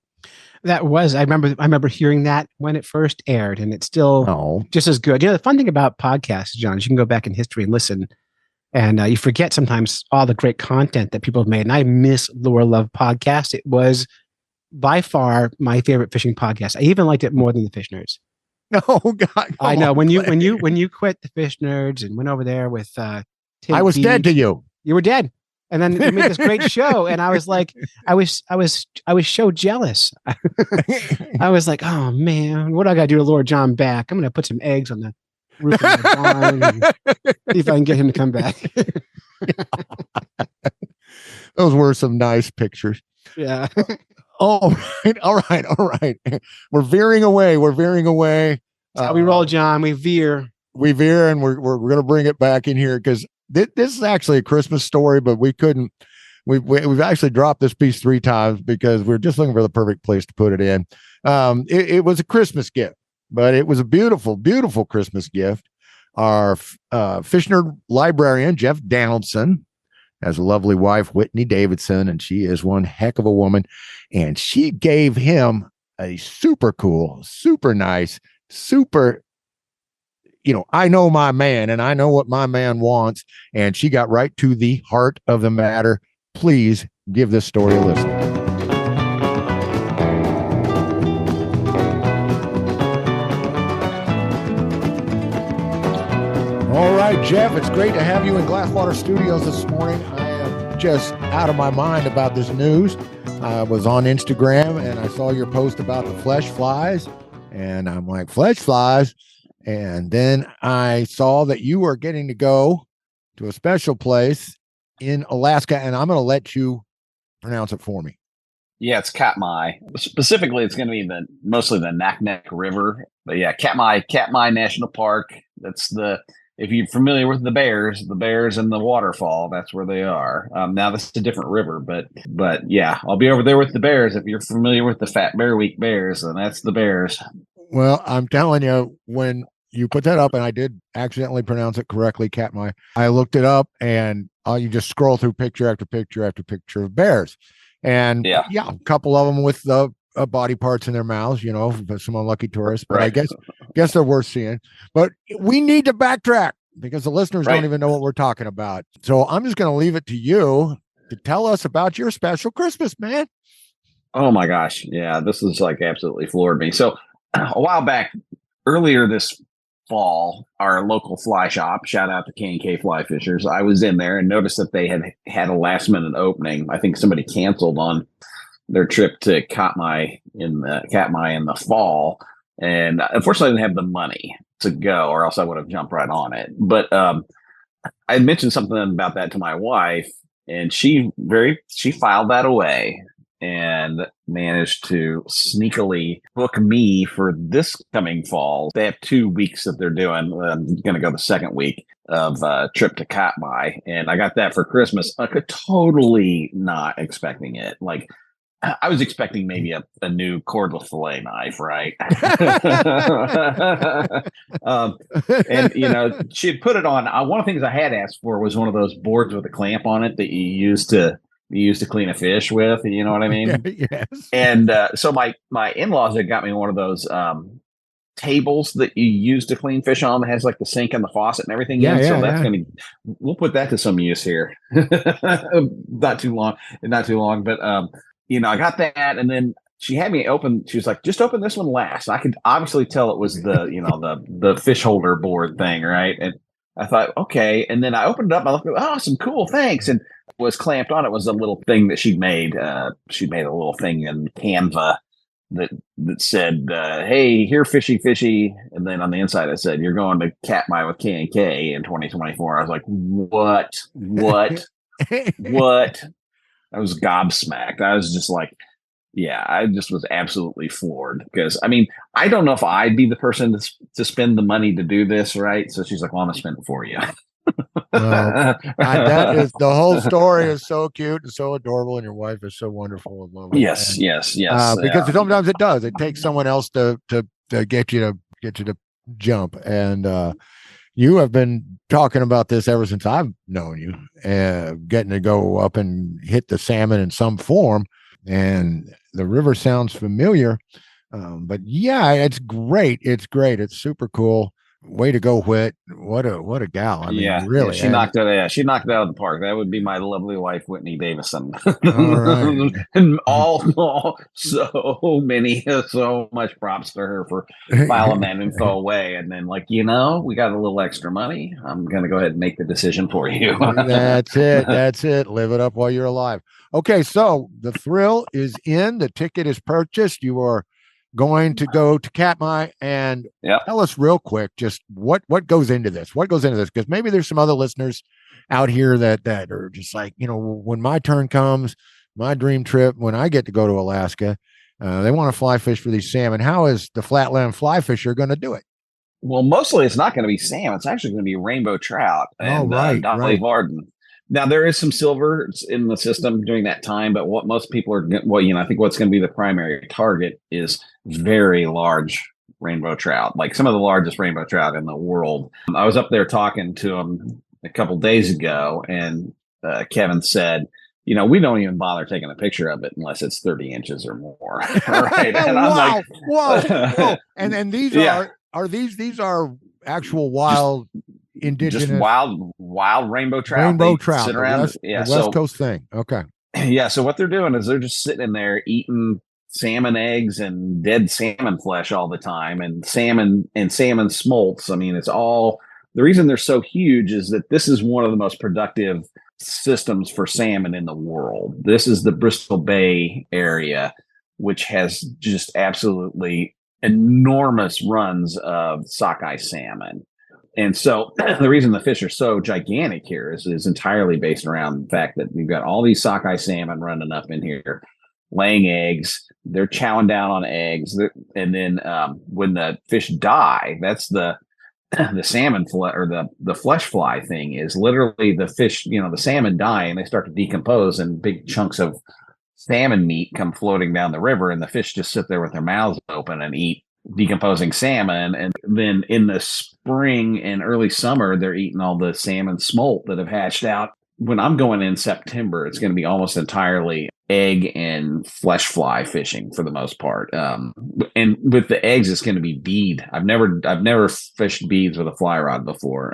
That was, I remember hearing that when it first aired, and it's still just as good. The fun thing about podcasts, John, is you can go back in history and listen, and you forget sometimes all the great content that people have made. And I miss Lure Love podcast. It was by far my favorite fishing podcast. I even liked it more than the Fish Nerds. Oh God! I know when you quit the Fish Nerds and went over there with Tim I was P, dead to you. You were dead. And then you made this great show, and I was like, I was so jealous. I was like, oh man, what do I got to do to lure John back? I'm going to put some eggs on the roof of my barn and see if I can get him to come back. Those were some nice pictures. Yeah. All right. We're veering away. That's how we roll, John. We veer, and we're going to bring it back in here because this is actually a Christmas story, but we couldn't. We've actually dropped this piece 3 times because we're just looking for the perfect place to put it in. It was a Christmas gift, but it was a beautiful, beautiful Christmas gift. Our fish nerd librarian, Jeff Donaldson, has a lovely wife, Whitney Davidson, and she is one heck of a woman. And she gave him a super cool, super nice, super, I know my man and I know what my man wants. And she got right to the heart of the matter. Please give this story a listen. All right, Jeff, it's great to have you in Glasswater Studios this morning. I am just out of my mind about this news. I was on Instagram and I saw your post about the flesh flies, and I'm like, flesh flies? And then I saw that you are getting to go to a special place in Alaska, and I'm going to let you pronounce it for me. Yeah, it's Katmai. Specifically, it's going to be mostly the Naknek River. But yeah, Katmai National Park. That's if you're familiar with the bears and the waterfall, that's where they are. Now this is a different river, but yeah, I'll be over there with the bears. If you're familiar with the Fat Bear Week bears, then that's the bears. Well, I'm telling you, when you put that up, and I did accidentally pronounce it correctly, Katmai, I looked it up, and you just scroll through picture after picture after picture of bears. And yeah, a couple of them with the body parts in their mouths, some unlucky tourists, but right. I guess they're worth seeing. But we need to backtrack because the listeners don't even know what we're talking about. So I'm just going to leave it to you to tell us about your special Christmas, man. Oh my gosh. Yeah, this is like absolutely floored me. So a while back, earlier this fall, our local fly shop, shout out to K&K Fly Fishers, I was in there and noticed that they had a last minute opening. I think somebody canceled on their trip to Katmai in the fall, and unfortunately I didn't have the money to go, or else I would have jumped right on it. But I mentioned something about that to my wife, and she filed that away and managed to sneakily book me for this coming fall. They have 2 weeks that they're doing. I'm going to go the second week of trip to Katmai, and I got that for Christmas. I could totally not expecting it. Like, I was expecting maybe a new cordless fillet knife, right? And she had put it on. One of the things I had asked for was one of those boards with a clamp on it that you use to clean a fish with. You know what I mean? Yes. And so my in-laws had got me one of those tables that you use to clean fish on that has like the sink and the faucet and everything. So that's going to, we'll put that to some use here. Not too long, but I got that, and then she had me open. She was like, "Just open this one last." I could obviously tell it was the the fish holder board thing, right? And I thought, okay, and then I opened it up. I looked, oh, some cool, thanks, and was clamped on it was a little thing that she'd made. She'd made a little thing in Canva that said, "Hey, here, fishy," and then on the inside it said, "You're going to Katmai with K&K in 2024." I was like, "What? What?" I was gobsmacked. I was just like, yeah, I just was absolutely floored because, I mean, I don't know if I'd be the person to spend the money to do this, right? So she's like, "Well, I'm gonna spend it for you." Well, that is the whole story is so cute and so adorable, and your wife is so wonderful and lovely. Yes. Because sometimes it does. It takes someone else to get you to jump, and you have been talking about this ever since I've known you, getting to go up and hit the salmon in some form, and the river sounds familiar. But yeah, it's great. It's great. It's super cool. Way to go, Whit. What a gal. I mean, really. She knocked it out of the park. That would be my lovely wife, Whitney Davidson. All right. And so much props to her for filing that info away. And then we got a little extra money. I'm going to go ahead and make the decision for you. That's it. Live it up while you're alive. Okay. So the thrill is in, the ticket is purchased. You are going to go to Katmai, and tell us real quick just what goes into this. What goes into this? Because maybe there's some other listeners out here that are just like, when my turn comes, my dream trip, when I get to go to Alaska, they want to fly fish for these salmon. How is the Flatland Fly Fisher going to do it? Well, mostly it's not going to be salmon. It's actually going to be rainbow trout and Dolly Varden. Now, there is some silver in the system during that time, but what most people are, I think what's going to be the primary target is very large rainbow trout, like some of the largest rainbow trout in the world. I was up there talking to him a couple days ago, and Kevin said, we don't even bother taking a picture of it unless it's 30 inches or more. Right? And I'm like, whoa. And these these are actual wild indigenous, just wild rainbow trout. Sit around, West Coast thing. Okay. Yeah. So what they're doing is they're just sitting in there eating salmon eggs and dead salmon flesh all the time, and salmon smolts. I mean, it's all, the reason they're so huge is that this is one of the most productive systems for salmon in the world. This is the Bristol Bay area, which has just absolutely enormous runs of sockeye salmon. And so the reason the fish are so gigantic here is entirely based around the fact that we've got all these sockeye salmon running up in here, laying eggs. They're chowing down on eggs. And then when the fish die, that's the salmon or the flesh fly thing is literally the fish, the salmon die and they start to decompose, and big chunks of salmon meat come floating down the river, and the fish just sit there with their mouths open and eat decomposing salmon. And then in the spring and early summer, they're eating all the salmon smolt that have hatched out. When I'm going in September, it's going to be almost entirely egg and flesh fly fishing for the most part. And with the eggs, it's going to be bead. I've never fished beads with a fly rod before.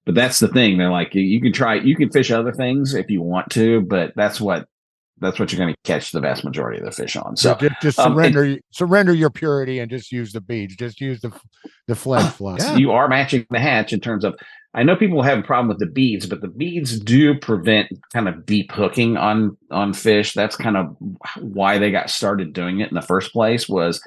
But that's the thing. They're like, you can fish other things if you want to, but that's what you're going to catch the vast majority of the fish on. So just surrender your purity and just use the beads. Just use the flesh fly. Yeah. You are matching the hatch in terms of, I know people have a problem with the beads, but the beads do prevent kind of deep hooking on fish. That's kind of why they got started doing it in the first place. Was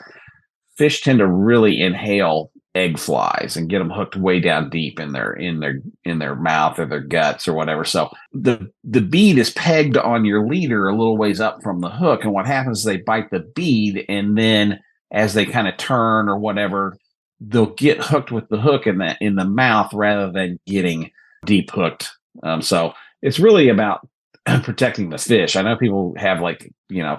fish tend to really inhale egg flies and get them hooked way down deep in their mouth or their guts or whatever. So the bead is pegged on your leader a little ways up from the hook, and what happens is they bite the bead, and then as they kind of turn or whatever, they'll get hooked with the hook in the mouth rather than getting deep hooked. So it's really about protecting the fish. I know people have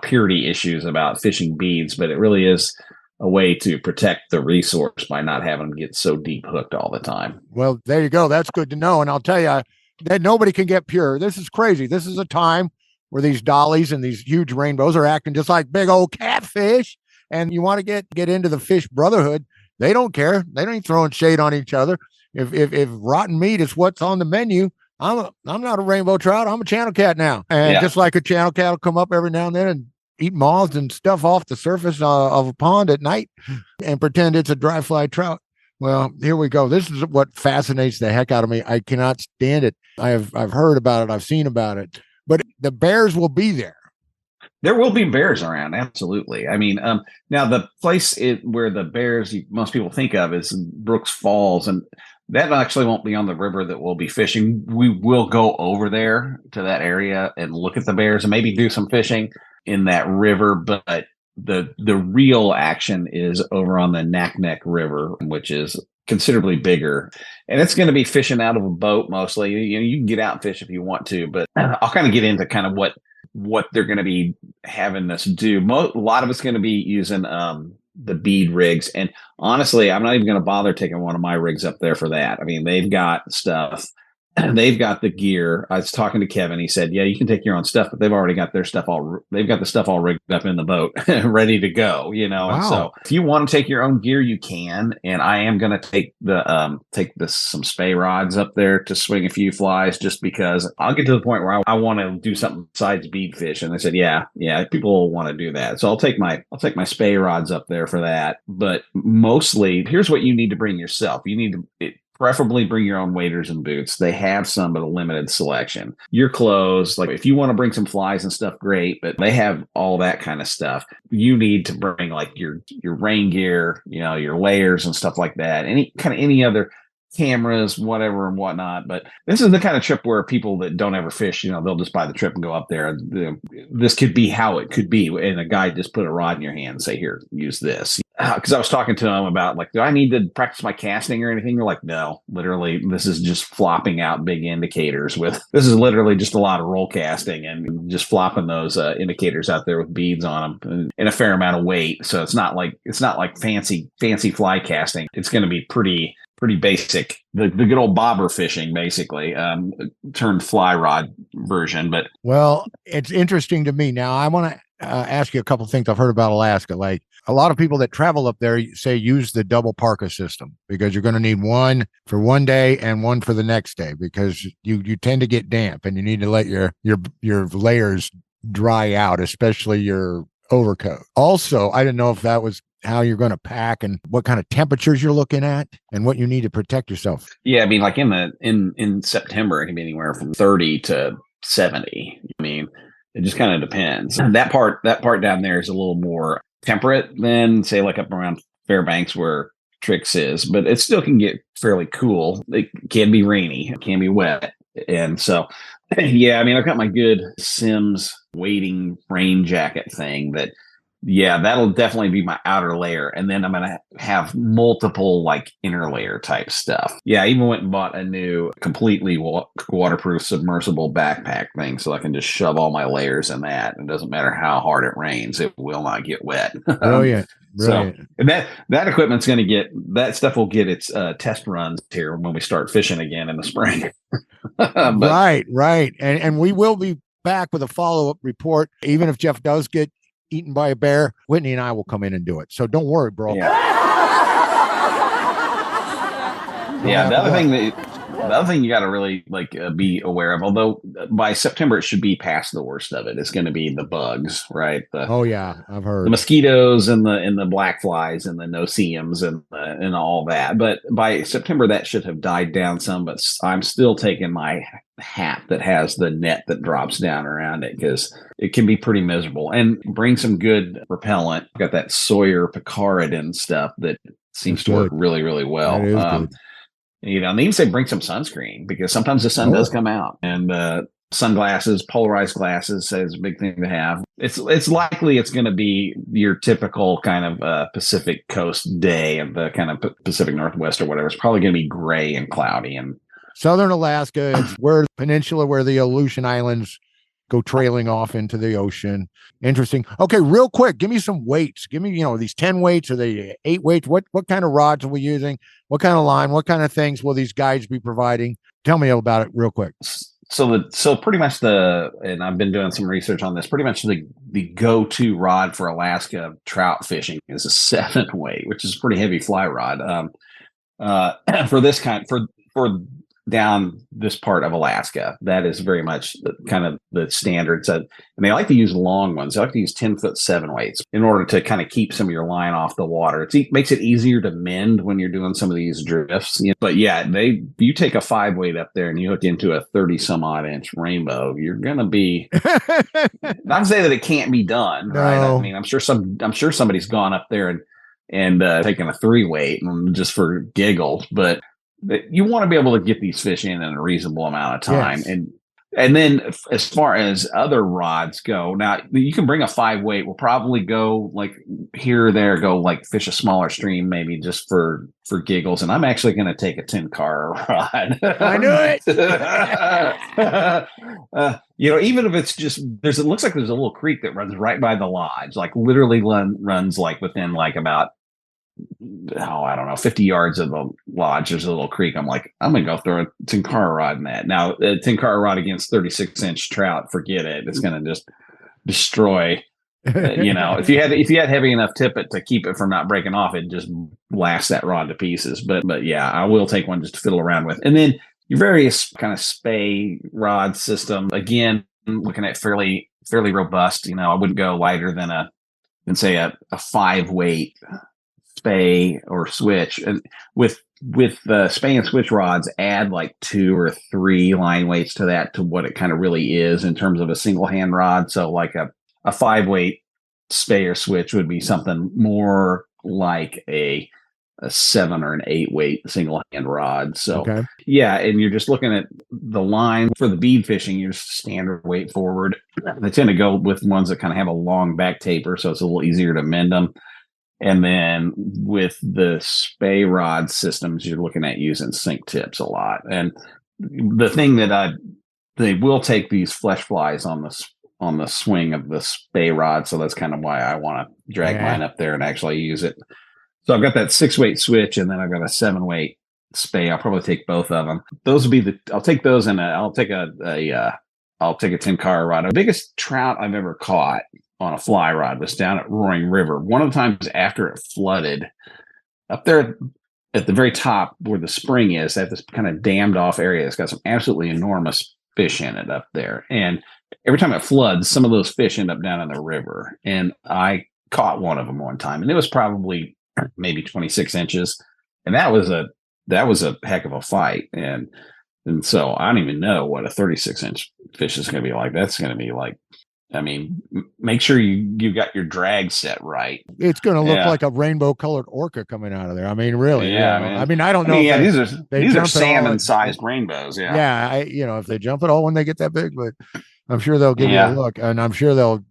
purity issues about fishing beads, but it really is a way to protect the resource by not having them get so deep hooked all the time. Well, there you go. That's good to know. And I'll tell you that nobody can get pure. This is crazy. This is a time where these dollies and these huge rainbows are acting just like big old catfish. And you want to get into the fish brotherhood, They don't care. They don't throwing shade on each other. If rotten meat is what's on the menu, I'm not a rainbow trout. I'm a channel cat now. And just like a channel cat will come up every now and then and eat moths and stuff off the surface of a pond at night and pretend it's a dry fly trout. Well, here we go. This is what fascinates the heck out of me. I cannot stand it. I've heard about it. I've seen about it. But the bears will be there. There will be bears around, absolutely. I mean, now the place where the bears most people think of is Brooks Falls, and that actually won't be on the river that we'll be fishing. We will go over there to that area and look at the bears and maybe do some fishing in that river, but the real action is over on the Naknek River, which is considerably bigger, and it's going to be fishing out of a boat mostly. You can get out and fish if you want to, but I'll kind of get into kind of what they're going to be having us do. A lot of it's going to be using the bead rigs, and honestly, I'm not even going to bother taking one of my rigs up there for that. I mean, they've got stuff. They've got the gear. I was talking to Kevin. He said, yeah, you can take your own stuff, but they've already got their stuff they've got the stuff all rigged up in the boat, ready to go, Wow. And so if you want to take your own gear, you can. And I am going to take some spay rods up there to swing a few flies, just because I'll get to the point where I want to do something besides bead fish. And they said, yeah, people want to do that. So I'll take my spay rods up there for that. But mostly, here's what you need to bring yourself. You need to preferably bring your oring waders and boots. They have some, but a limited selection. Your clothes, like if you want to bring some flies and stuff, great, but they have all that kind of stuff. You need to bring like your rain gear, your layers and stuff like that. Any other cameras, whatever and whatnot. But this is the kind of trip where people that don't ever fish, they'll just buy the trip and go up there. This could be how it could be. And a guy just put a rod in your hand and say, here, use this. Because I was talking to them about, like, do I need to practice my casting or anything? They're like, no, literally, this is just flopping out big indicators this is literally just a lot of roll casting and just flopping those indicators out there with beads on them and a fair amount of weight. So it's not like fancy fly casting. It's going to be pretty basic, the good old bobber fishing, basically, turned fly rod version. But well, it's interesting to me. Now I want to ask you a couple of things I've heard about Alaska. Like, a lot of people that travel up there say use the double parka system, because you're going to need one for one day and one for the next day, because you tend to get damp and you need to let your layers dry out, especially your overcoat. Also, I didn't know if that was how you're going to pack and what kind of temperatures you're looking at and what you need to protect yourself. Yeah, I mean, like in September, it can be anywhere from 30 to 70. I mean, it just kind of depends. That part down there is a little more temperate than, say, like up around Fairbanks where Trix is, but it still can get fairly cool. It can be rainy, it can be wet. And so, yeah, I mean, I've got my good Sims wading rain jacket thing that'll definitely be my outer layer. And then I'm going to have multiple like inner layer type stuff. Yeah, I even went and bought a new completely waterproof submersible backpack thing, so I can just shove all my layers in that. It doesn't matter how hard it rains, it will not get wet. Brilliant. So, and that equipment's going to that stuff will get its test runs here when we start fishing again in the spring. Right. And we will be back with a follow-up report. Even if Jeff does get eaten by a bear, Whitney and I will come in and do it. So don't worry, bro. Yeah. The other thing you got to really be aware of, although by September it should be past the worst of it, is going to be the bugs, right? I've heard the mosquitoes and the black flies and the no-see-ums and all that. But by September that should have died down some. But I'm still taking my hat that has the net that drops down around it, because it can be pretty miserable. And bring some good repellent. I've got that Sawyer picaridin stuff that seems to work really, really well. That is good. And they even say bring some sunscreen, because sometimes the sun does come out, and sunglasses, polarized glasses is a big thing to have. It's likely it's going to be your typical kind of Pacific Coast day of the kind of Pacific Northwest or whatever. It's probably going to be gray and cloudy. And Southern Alaska, it's where the peninsula, where the Aleutian Islands go trailing off into the ocean. Interesting. Okay, real quick, give me some weights. Give me, these 10 weights or the 8 weights. What kind of rods are we using? What kind of line? What kind of things will these guides be providing? Tell me about it real quick. so pretty much and I've been doing some research on this. Pretty much the go-to rod for Alaska trout fishing is a 7-weight, which is a pretty heavy fly rod. For this for down this part of Alaska, that is very much kind of the standard. So, and they like to use long ones. They like to use 10-foot 7-weights in order to kind of keep some of your line off the water. It makes it easier to mend when you're doing some of these drifts. But yeah, you take a 5-weight up there and you hook into a 30 some odd inch rainbow, you're gonna be not to say that it can't be done, right? I mean, I'm sure somebody's gone up there and taken a 3-weight just for giggles, but you want to be able to get these fish in a reasonable amount of time. Yes. And then as far as other rods go, now you can bring a 5-weight. We'll probably go like here or there, go like fish a smaller stream, maybe just for giggles. And I'm actually going to take a 10-car rod. I knew it. Even if it's just it looks like there's a little creek that runs right by the lodge, like literally runs like within like about, I don't know, 50 yards of the lodge. There's a little creek. I'm like, I'm gonna go throw a 10-car rod in that. Now, a 10-car rod against 36-inch trout, forget it. It's gonna just destroy. If you had heavy enough tippet to keep it from not breaking off, it just blasts that rod to pieces. But yeah, I will take one just to fiddle around with. And then your various kind of spay rod system. Again, looking at fairly robust. I wouldn't go lighter than say a 5-weight spay or switch. And with the spay and switch rods, add like 2 or 3 line weights to that, to what it kind of really is in terms of a single hand rod. So like a 5-weight spay or switch would be something more like a 7 or an 8-weight single hand rod. So yeah, and you're just looking at the line for the bead fishing. You're just standard weight forward. They tend to go with ones that kind of have a long back taper, so it's a little easier to mend them. And then with the spay rod systems, you're looking at using sink tips a lot. And the thing that they will take these flesh flies on the swing of the spay rod. So that's kind of why I want to drag mine up there and actually use it. So I've got that 6-weight switch, and then I've got a 7-weight spay. I'll probably take both of them. Those will be I'll take those, and I'll take a 10-car rod. The biggest trout I've ever caught on a fly rod was down at Roaring River. One of the times after it flooded, up there at the very top where the spring is, at this kind of dammed off area, it's got some absolutely enormous fish in it up there. And every time it floods, some of those fish end up down in the river. And I caught one of them one time, and it was probably maybe 26 inches. And that was a heck of a fight. And so I don't even know what a 36-inch fish is going to be like. That's going to be like, make sure you got your drag set right. It's going to look like a rainbow colored orca coming out of there. Really. Yeah. I don't know. These are salmon sized rainbows. Yeah. Yeah. If they jump at all when they get that big, but I'm sure they'll give you a look, and I'm sure they'll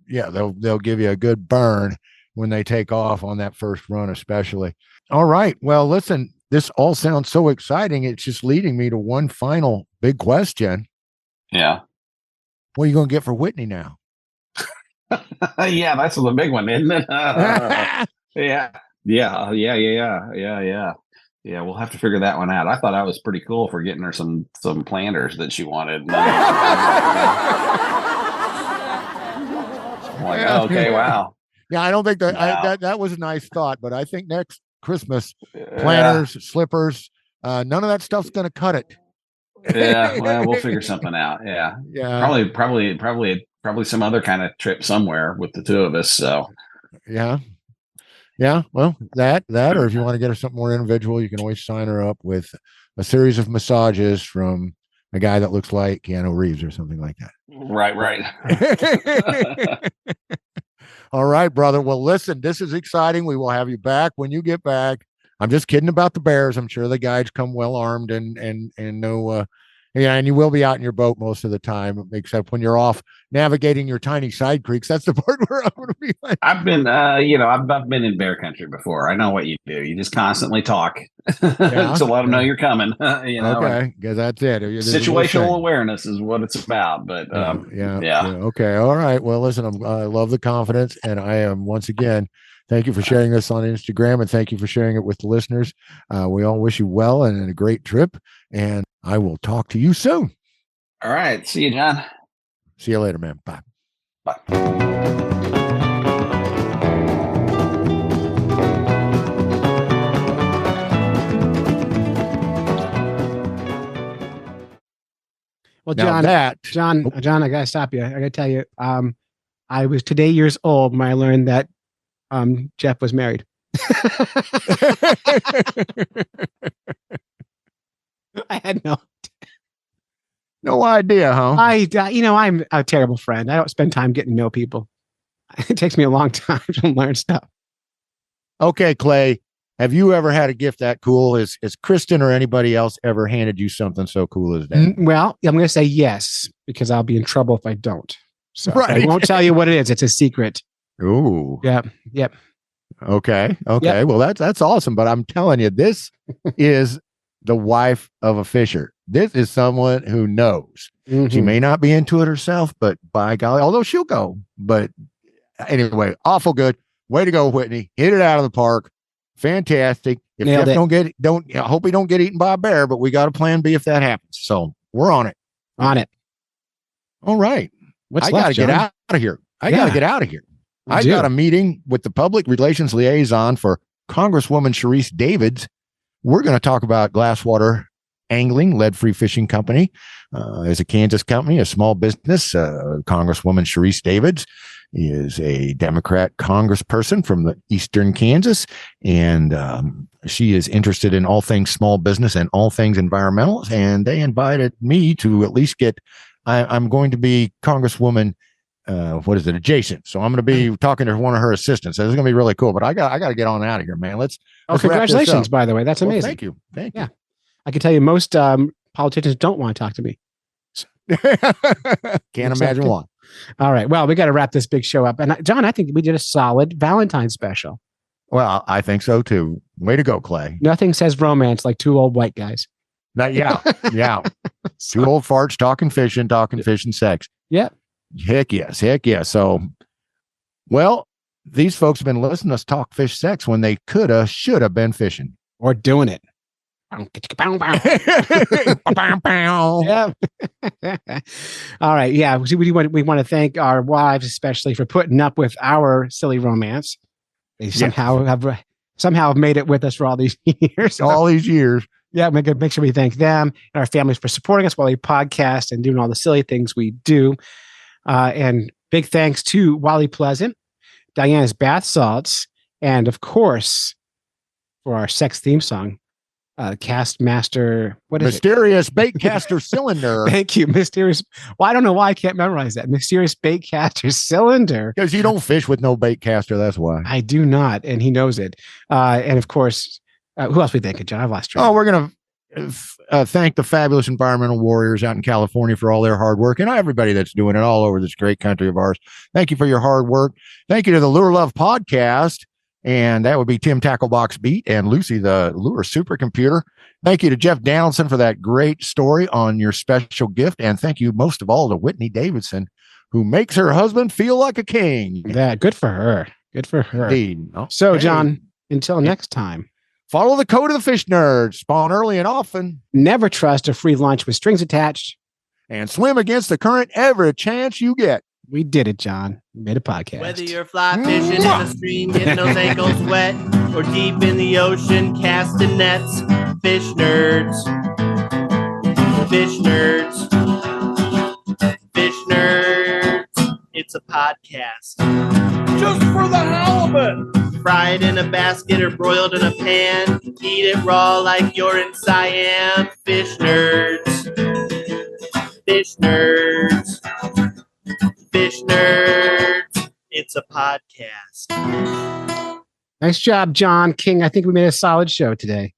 give you a good burn when they take off on that first run, especially. All right. Well, listen, this all sounds so exciting. It's just leading me to one final big question. Yeah. What are you going to get for Whitney now? Yeah, that's the big one, isn't it? Yeah. We'll have to figure that one out. I thought I was pretty cool for getting her some planters that she wanted. Okay, wow. Yeah, I don't think that was a nice thought, but I think next Christmas, planters, slippers, none of that stuff's going to cut it. Yeah, well, we'll figure something out. Yeah. Probably some other kind of trip somewhere with the two of us. So yeah. Well, that, or if you want to get her something more individual, you can always sign her up with a series of massages from a guy that looks like Keanu Reeves or something like that. Right. All right, brother. Well, listen, this is exciting. We will have you back when you get back. I'm just kidding about the bears. I'm sure the guides come well armed and know, and you will be out in your boat most of the time, except when you're off navigating your tiny side creeks. That's the part where I'm going to be like, I've been, I've been in bear country before. I know what you do. You just constantly talk to let them know you're coming. Okay, because that's it. Situational awareness is what it's about. But yeah. Okay. All right. Well, listen, I love the confidence, and I am once again. Thank you for sharing this on Instagram, and thank you for sharing it with the listeners. We all wish you well and a great trip, and I will talk to you soon. All right. See you, John. See you later, man. Bye. Bye. Well, Now John, I gotta stop you. I gotta tell you, I was today years old when I learned that Jeff was married. I had no idea, huh? I'm a terrible friend. I don't spend time getting to know people. It takes me a long time to learn stuff. Okay, Clay. Have you ever had a gift that cool? Has Kristen or anybody else ever handed you something so cool as that? Well, I'm going to say yes, because I'll be in trouble if I don't. So Right. I won't tell you what it is. It's a secret. Ooh. Yep. Okay. Yep. Well, that's awesome. But I'm telling you, this is the wife of a fisher. This is someone who knows. Mhm. She may not be into it herself, but by golly, although she'll go. But anyway, awful good. Way to go, Whitney. Hit it out of the park. Fantastic. If Nailed Jeff it. I hope he don't get eaten by a bear, but we got a plan B if that happens. So we're on it. On it. All right. What's I left, got to get John? out of here. I Yeah. got to get out of here. You I do. got a meeting with the public relations liaison for Congresswoman Sharice Davids. We're going to talk about Glasswater Angling, lead-free fishing company. Is a Kansas company, a small business. Congresswoman Sharice Davids is a Democrat congressperson from the Eastern Kansas, and she is interested in all things small business and all things environmental. And they invited me to at least get. I'm going to be Congresswoman. Adjacent. So I'm going to be talking to one of her assistants. So this is going to be really cool. But I got to get on out of here, man. Let's wrap this Congratulations, up. by the way. That's Well, amazing. thank you. Thank Yeah. I can tell you most politicians don't want to talk to me. you. Can't imagine why. All right. Well, we got to wrap this big show up. And John, I think we did a solid Valentine's special. Well, I think so too. Way to go, Clay. Nothing says romance like two old white guys. Yeah. Two old farts talking fish and sex. Yeah. Heck yes. So, well, these folks have been listening to us talk fish sex when they should have been fishing. Or doing it. Yeah. All right. Yeah. We want to thank our wives, especially for putting up with our silly romance. They somehow have made it with us for all these years. All these years. Yeah. Make sure we thank them and our families for supporting us while we podcast and doing all the silly things we do. And big thanks to Wally Pleasant, Diana's Bath Salts, and of course, for our sex theme song, Cast Master. What is Mysterious Bait Caster Cylinder. Thank you, Mysterious. Well, I don't know why I can't memorize that. Mysterious Bait Caster Cylinder. Because you don't fish with no bait caster. That's why. I do not, and he knows it. And of course, who else we thanking, John? I've lost track. Oh, we're going to thank the fabulous environmental warriors out in California for all their hard work and everybody that's doing it all over this great country of ours. Thank you for your hard work. Thank you to the Lure Love podcast. And that would be Tim Tacklebox Beat and Lucy, the Lure Supercomputer. Thank you to Jeff Donaldson for that great story on your special gift. And thank you most of all to Whitney Davidson, who makes her husband feel like a king. That good for her. Good for her. Indeed. So, Hey, John, until next time, follow the code of the fish nerds. Spawn early and often. never trust a free lunch with strings attached. And swim against the current every chance you get. We did it, John. We made a podcast. Whether you're fly fishing in a stream, getting those ankles wet, or deep in the ocean, casting nets, fish nerds. Fish nerds. Fish nerds. It's a podcast. Just for the halibut. Fried in a basket or broiled in a pan. Eat it raw like you're in Siam. Fish nerds. Fish nerds. Fish nerds. It's a podcast. Nice job, John King. I think we made a solid show today.